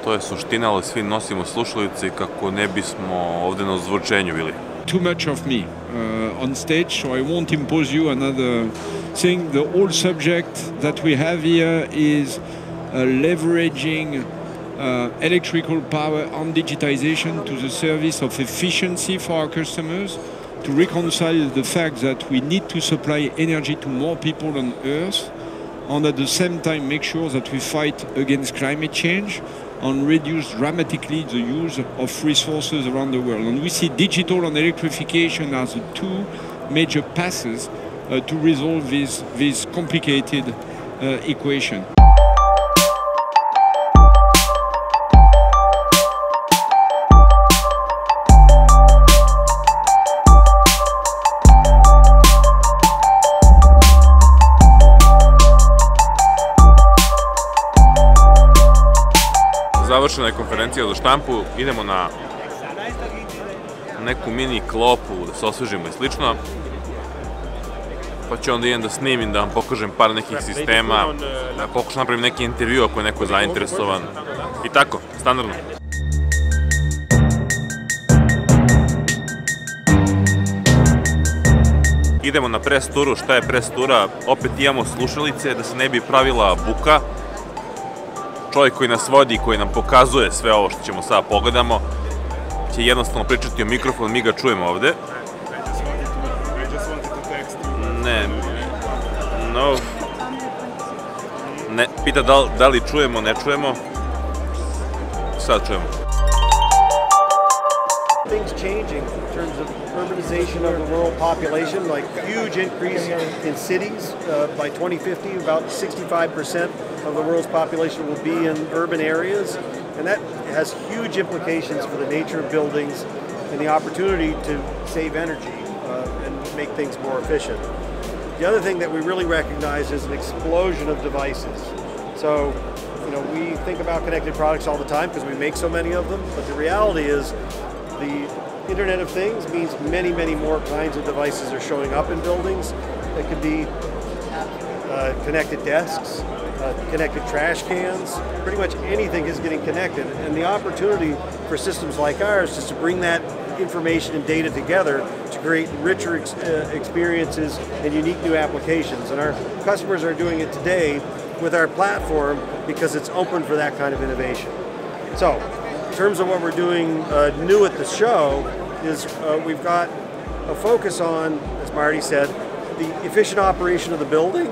to je suština, ali svi nosimo slušalice kako ne bismo ovde na ozvučenju bili. Too much of me on stage, so I won't impose you another thing. The whole subject that we have here is leveraging electrical power and digitization to the service of efficiency for our customers, to reconcile the fact that we need to supply energy to more people on Earth, and at the same time make sure that we fight against climate change and reduce dramatically the use of resources around the world. And we see digital and electrification as the two major passes to resolve this complicated equation. Završena je konferencija za štampu, idemo na neku mini klopu da se osvežimo i slično. Pa ću onda idem da snimim, da vam pokažem par nekih sistema, da pokušam napravim neki intervju ako je neko zainteresovan. I tako, standardno. Idemo na press turu. Šta je press tura? Opet imamo slušalice da se ne bi pravila buka. Čovjek koji nas vodi, koji nam pokazuje sve ovo što ćemo sada pogledamo, će jednostavno pričati o mikrofonu, mi ga čujemo ovde. Ne, no, ne, pita da li čujemo, ne čujemo, sad čujemo. Things changing in terms of urbanization of the world population, like huge increase in cities. By 2050, about 65% of the world's population will be in urban areas, and that has huge implications for the nature of buildings and the opportunity to save energy and make things more efficient. The other thing that we really recognize is an explosion of devices. So, we think about connected products all the time because we make so many of them, but the reality is the Internet of Things means many, many more kinds of devices are showing up in buildings. It could be connected desks, connected trash cans, pretty much anything is getting connected. And the opportunity for systems like ours is to bring that information and data together to create richer experiences and unique new applications. And our customers are doing it today with our platform because it's open for that kind of innovation. So, in terms of what we're doing new at the show is we've got a focus on, as Marty said, the efficient operation of the building,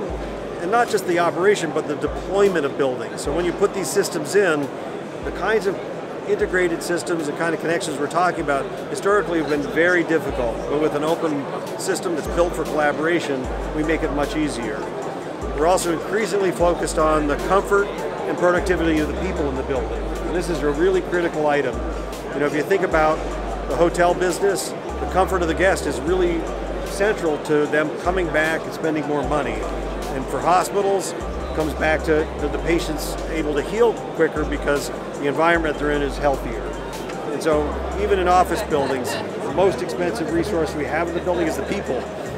and not just the operation, but the deployment of buildings. So when you put these systems in, the kinds of integrated systems, the kind of connections we're talking about, historically have been very difficult. But with an open system that's built for collaboration, we make it much easier. We're also increasingly focused on the comfort and productivity of the people in the building. And this is a really critical item. If you think about the hotel business, the comfort of the guest is really central to them coming back and spending more money. And for hospitals, it comes back to the patients able to heal quicker because the environment they're in is healthier. And so even in office buildings, the most expensive resource we have in the building is the people.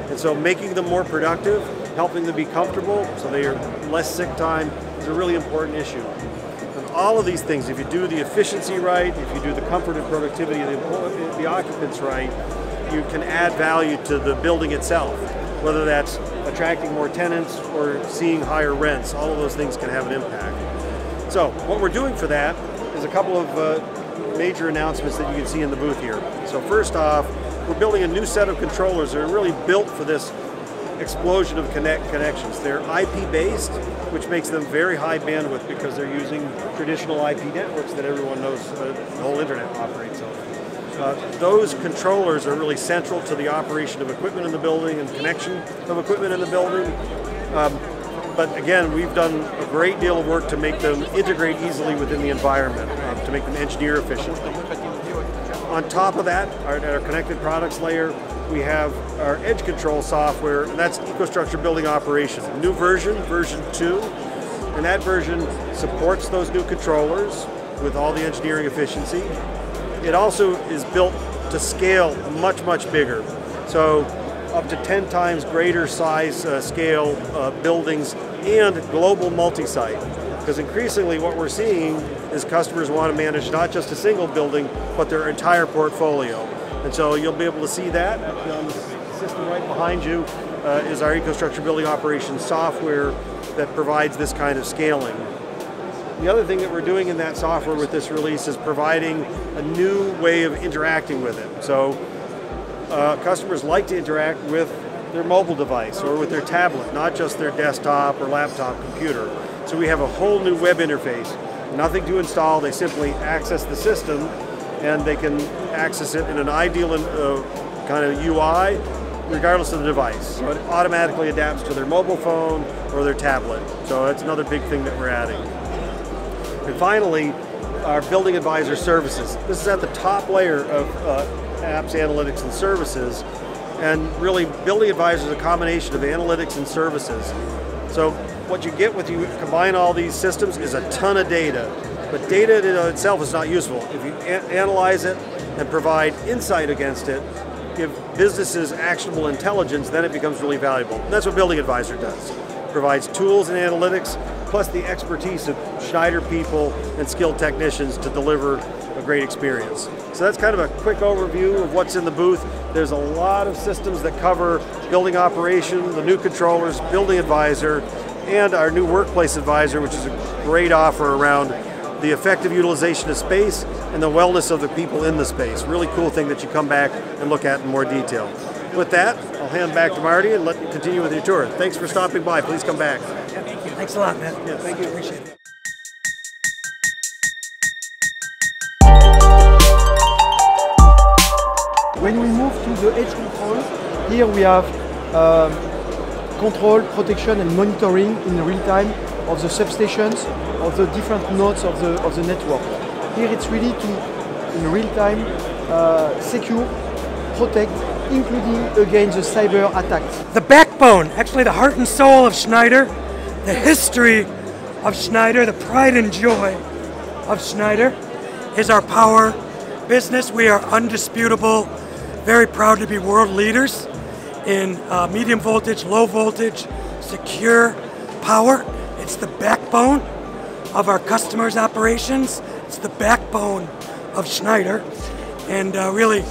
And so making them more productive, helping them be comfortable so they are less sick time is a really important issue. And all of these things, if you do the efficiency right, if you do the comfort and productivity of the occupants right, you can add value to the building itself, whether that's attracting more tenants or seeing higher rents. All of those things can have an impact. So what we're doing for that is a couple of major announcements that you can see in the booth here. So first off, we're building a new set of controllers that are really built for this explosion of connections. They're IP-based, which makes them very high bandwidth because they're using traditional IP networks that everyone knows the whole internet operates on. Those controllers are really central to the operation of equipment in the building and connection of equipment in the building. But again, we've done a great deal of work to make them integrate easily within the environment, to make them engineer efficient. On top of that, our connected products layer, we have our edge control software, and that's EcoStruxure Building Operations. New version, version 2, and that version supports those new controllers with all the engineering efficiency. It also is built to scale much, much bigger. So up to 10 times greater size scale buildings and global multi-site. Because increasingly what we're seeing is customers want to manage not just a single building, but their entire portfolio. And so you'll be able to see that. The system right behind you is our EcoStruxure Building Operations software that provides this kind of scaling. The other thing that we're doing in that software with this release is providing a new way of interacting with it. So customers like to interact with their mobile device or with their tablet, not just their desktop or laptop computer. So we have a whole new web interface nothing to install. They simply access the system, and they can access it in an ideal kind of UI, regardless of the device. So it automatically adapts to their mobile phone or their tablet. So that's another big thing that we're adding. And finally, our Building Advisor services. This is at the top layer of apps, analytics, and services. And really, Building Advisor is a combination of analytics and services. So what you get when you combine all these systems is a ton of data. But data in itself is not useful. If you analyze it and provide insight against it, give businesses actionable intelligence, then it becomes really valuable. And that's what Building Advisor does. Provides tools and analytics, plus the expertise of Schneider people and skilled technicians to deliver a great experience. So that's kind of a quick overview of what's in the booth. There's a lot of systems that cover building operation, the new controllers, Building Advisor, and our new Workplace Advisor, which is a great offer around the effective utilization of space and the wellness of the people in the space. Really cool thing that you come back and look at in more detail. With that, I'll hand back to Marty and let you continue with your tour. Thanks for stopping by. Please come back. Yeah, thank you. Thanks a lot, man. Yeah, thank you. Appreciate it. When we move to the edge control, here we have control, protection and monitoring in real time of the substations, of the different nodes of the network. Here it's really to, in real time, secure, protect, including against the cyber attacks. The backbone, actually the heart and soul of Schneider, the history of Schneider, the pride and joy of Schneider is our power business. We are undisputable, very proud to be world leaders in medium voltage, low voltage, secure power. It's the backbone of our customers' operations. It's the backbone of Schneider. And really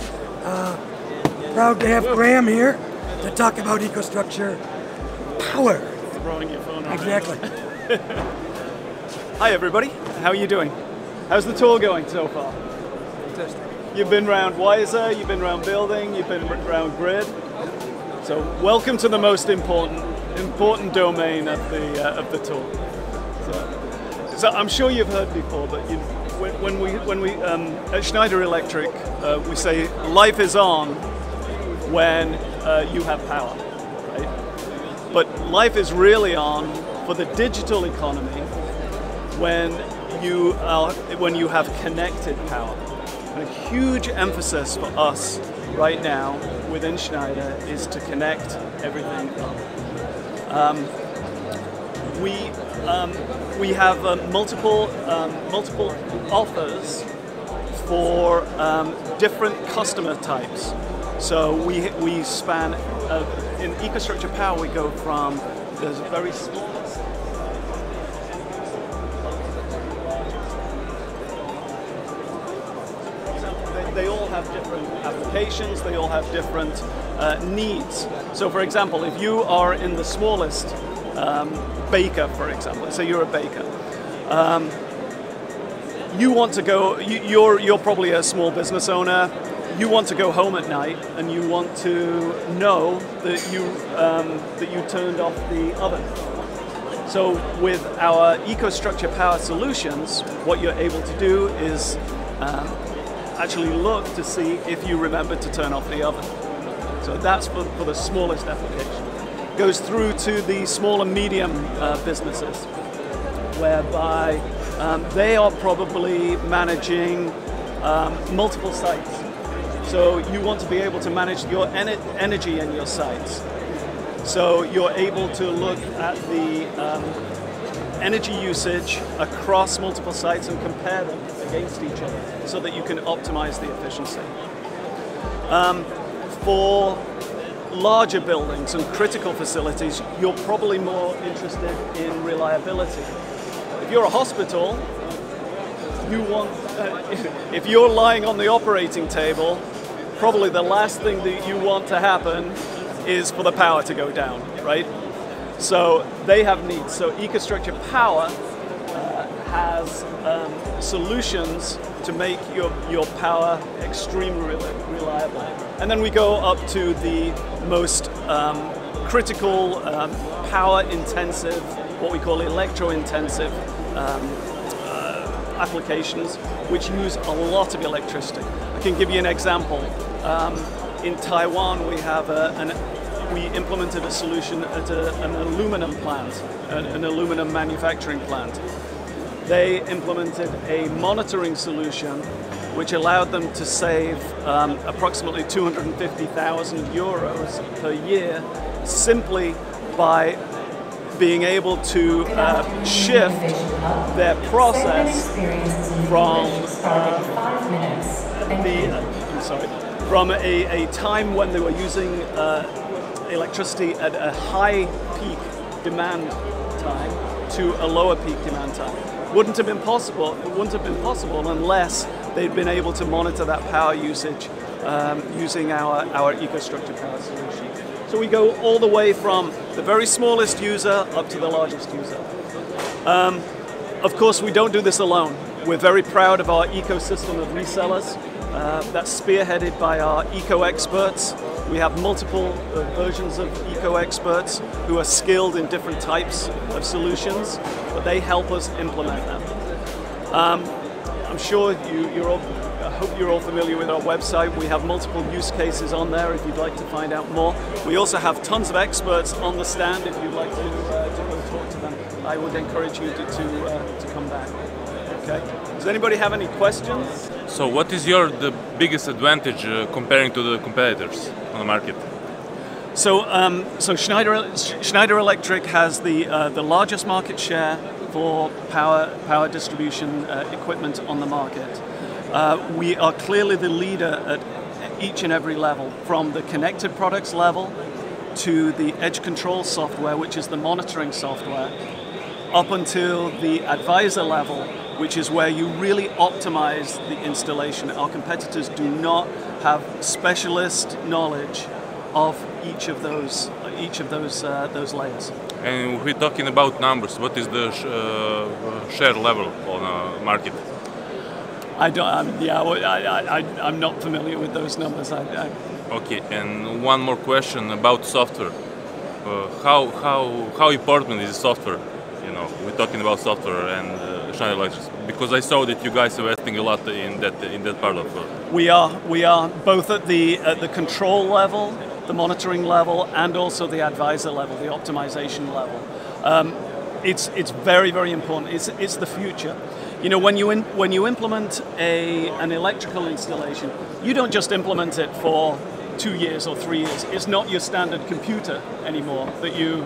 proud to have Graham here to talk about EcoStruxure power. Throwing your phone on. Exactly. Hi everybody, how are you doing? How's the tour going so far? Fantastic. You've been around Wiser, you've been around building, you've been around grid. So welcome to the most important domain of the tour. So I'm sure you've heard before, but when we at Schneider Electric we say life is on when you have power, right? But life is really on for the digital economy when you have connected power. And a huge emphasis for us right now within Schneider is to connect everything up. We have multiple offers for different customer types. So we span in EcoStruxure Power. We go from there's a very small. They all have different applications, they all have different needs. So for example, if you are in the smallest baker, for example, say you're a baker, you want to go, you're probably a small business owner, you want to go home at night and you want to know that you turned off the oven. So with our EcoStruxure Power solutions, what you're able to do is actually look to see if you remember to turn off the oven. So that's for the smallest application. Goes through to the small and medium businesses, whereby they are probably managing multiple sites. So you want to be able to manage your energy in your sites. So you're able to look at the energy usage across multiple sites and compare them against each other so that you can optimize the efficiency. For larger buildings and critical facilities, you're probably more interested in reliability. If you're a hospital, you want, if you're lying on the operating table, probably the last thing that you want to happen is for the power to go down, right? So they have needs. So EcoStruxure Power has solutions to make your power extremely reliable. And then we go up to the most critical, power-intensive, what we call electro-intensive applications which use a lot of electricity. I can give you an example. In Taiwan, we implemented a solution at an aluminum plant, an aluminum manufacturing plant. They implemented a monitoring solution which allowed them to save approximately 250,000 euros per year simply by being able to shift their process from a time when they were using electricity at a high peak demand time to a lower peak demand time. It wouldn't have been possible unless they'd been able to monitor that power usage using our EcoStruxure power solution. So we go all the way from the very smallest user up to the largest user. Of course, we don't do this alone. We're very proud of our ecosystem of resellers. That's spearheaded by our eco-experts. We have multiple versions of eco-experts who are skilled in different types of solutions, but they help us implement them. I'm sure I hope you're all familiar with our website. We have multiple use cases on there if you'd like to find out more. We also have tons of experts on the stand if you'd like to go talk to them. I would encourage you to come back. Okay. Does anybody have any questions? So what is the biggest advantage comparing to the competitors on the market? So, Schneider Electric has the largest market share for power distribution equipment on the market. We are clearly the leader at each and every level, from the connected products level to the edge control software, which is the monitoring software, up until the advisor level, which is where you really optimize the installation. Our competitors do not have specialist knowledge of each of those layers. And if we're talking about numbers, what is the share level on the market? I'm not familiar with those numbers. Okay, and one more question about software. How important is the software? You know, we're talking about software and Schneider Electric, because I saw that you guys are investing a lot in that part of it. We are both at the control level, the monitoring level, and also the advisor level, the optimization level. It's very, very important. It's the future. You know, when you implement an electrical installation, you don't just implement it for 2 years or 3 years. It's not your standard computer anymore that you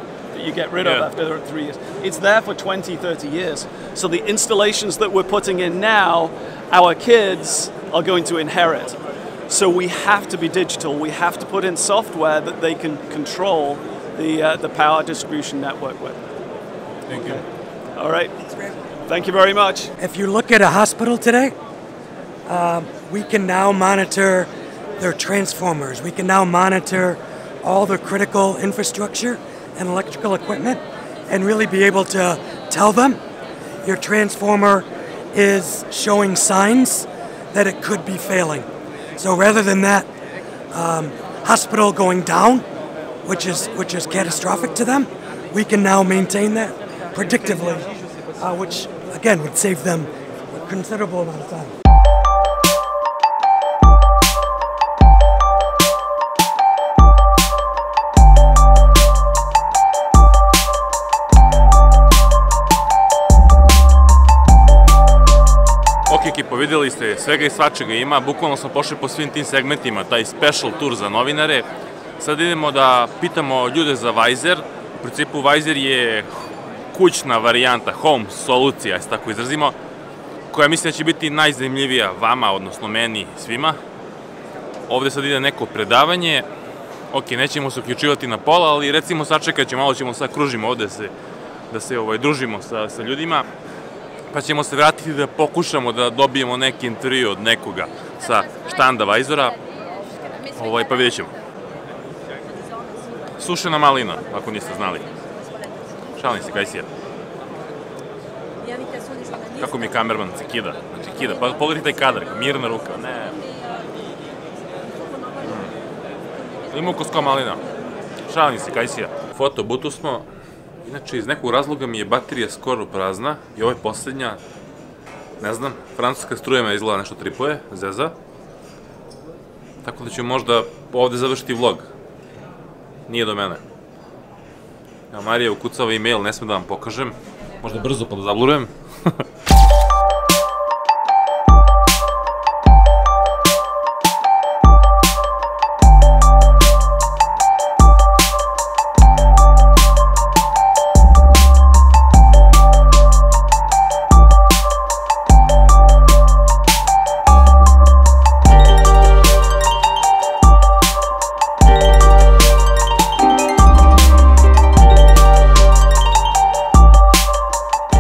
get rid of after 3 years. It's there for 20, 30 years. So the installations that we're putting in now, our kids are going to inherit. So we have to be digital. We have to put in software that they can control the power distribution network with. Thank you. All right. Thank you very much. If you look at a hospital today, we can now monitor their transformers. We can now monitor all the critical infrastructure and electrical equipment and really be able to tell them your transformer is showing signs that it could be failing. So rather than that hospital going down, which is catastrophic to them, we can now maintain that predictively, which again would save them a considerable amount of time. Ok ekipo, vidjeli ste, svega i svačega ima, bukvalno smo pošli po svim tim segmentima, taj special tour za novinare. Sad idemo da pitamo ljude za Weiser. U principu Weiser je kućna varijanta, home solucija, se tako izrazimo, koja mislim da će biti najzanimljivija vama, odnosno meni, svima. Ovde sad ide neko predavanje. Ok, nećemo se uključivati na pola, ali recimo sačekat ćemo, malo ćemo sad kružimo ovde da se družimo sa ljudima. Pa ćemo se vratiti da pokušamo da dobijemo neki intervju od nekoga sa štanda Weisera. Pa vidjet ćemo. Sušena malina, ako niste znali. Šalim se, kaj si je? Kako mi je kamerman se kida? Znači kida, pa pogledaj taj kadar, mirna ruka, ne. Ima ukosko malina. Šalim se, kaj si je? Fotobutu smo. Inače, iz nekog razloga mi je baterija skoro prazna i ovo je posljednja. Ne znam, francuska struja me izgleda nešto tripuje, zeza. Tako da ću možda ovde završiti vlog. Nije do mene. Evo, Marija ukucava e-mail, ne smem da vam pokažem. Možda brzo pa da zablurujem.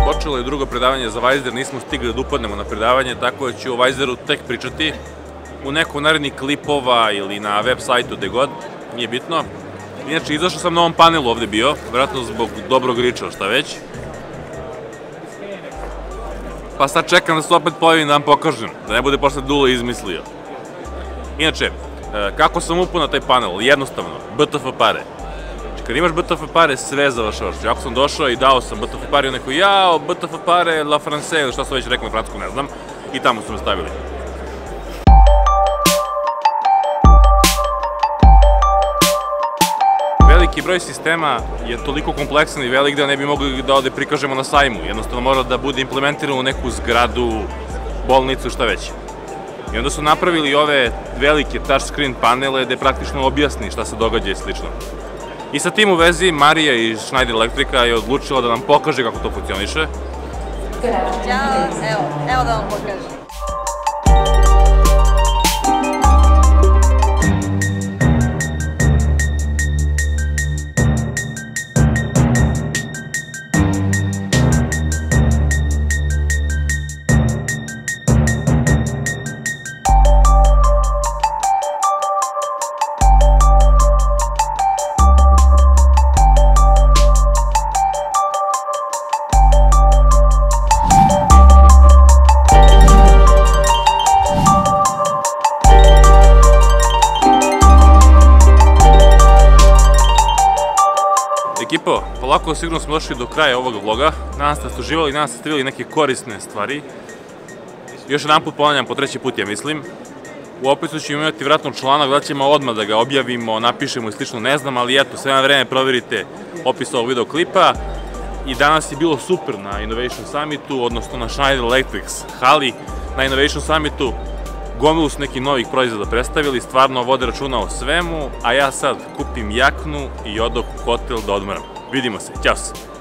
Počelo je drugo predavanje za Vajzer, nismo stigli da upadnemo na predavanje, tako da ću o Vajzeru tek pričati u nekom narednih klipova ili na web sajtu, gde god, nije bitno. Inače, izašao sam na ovom panelu ovde bio, vjerojatno zbog dobrog riča, šta već. Pa sad čekam da se opet pojavim da vam pokažem, da ne bude posle Dule izmislio. Inače, kako sam upao na taj panel? Jednostavno, BTF pare. Kad imaš BTF pare, sve završavaš. Ako sam došao i dao sam BTF pare, neko jao, BTF pare, la France, ili šta sam već rekao na francuskom, ne znam, i tamo su me stavili. Veliki broj sistema je toliko kompleksan i velik da ne bi mogli da ovde prikažemo na sajmu. Jednostavno mora da bude implementirano u neku zgradu, bolnicu, šta već. I onda su napravili ove velike touchscreen panele gde praktično objasni šta se događa i slično. I sa tim u vezi, Marija iz Schneider Electrica je odlučila da nam pokaže kako to funkcioniše. Ćao, evo da vam pokažem. Ekipo, polako sigurno smo došli do kraja ovog vloga. Nadam se da ste uživali, nadam se da ste vidjeli neke korisne stvari. Još jedan put ponavljam, po treći put ja mislim. U opisu ćemo imati vjerojatno članak, da ćemo odmah da ga objavimo, napišemo i slično, ne znam, ali eto, sve na vreme proverite opis ovog videoklipa. I danas je bilo super na Innovation Summitu, odnosno na Schneider Electric hali. Na Innovation Summitu gomilu su neki novih proizvoda predstavili, stvarno vode računa o svemu, a ja sad kupim jaknu i odoh u hotel da odmaram. Vidimo se, ćao se!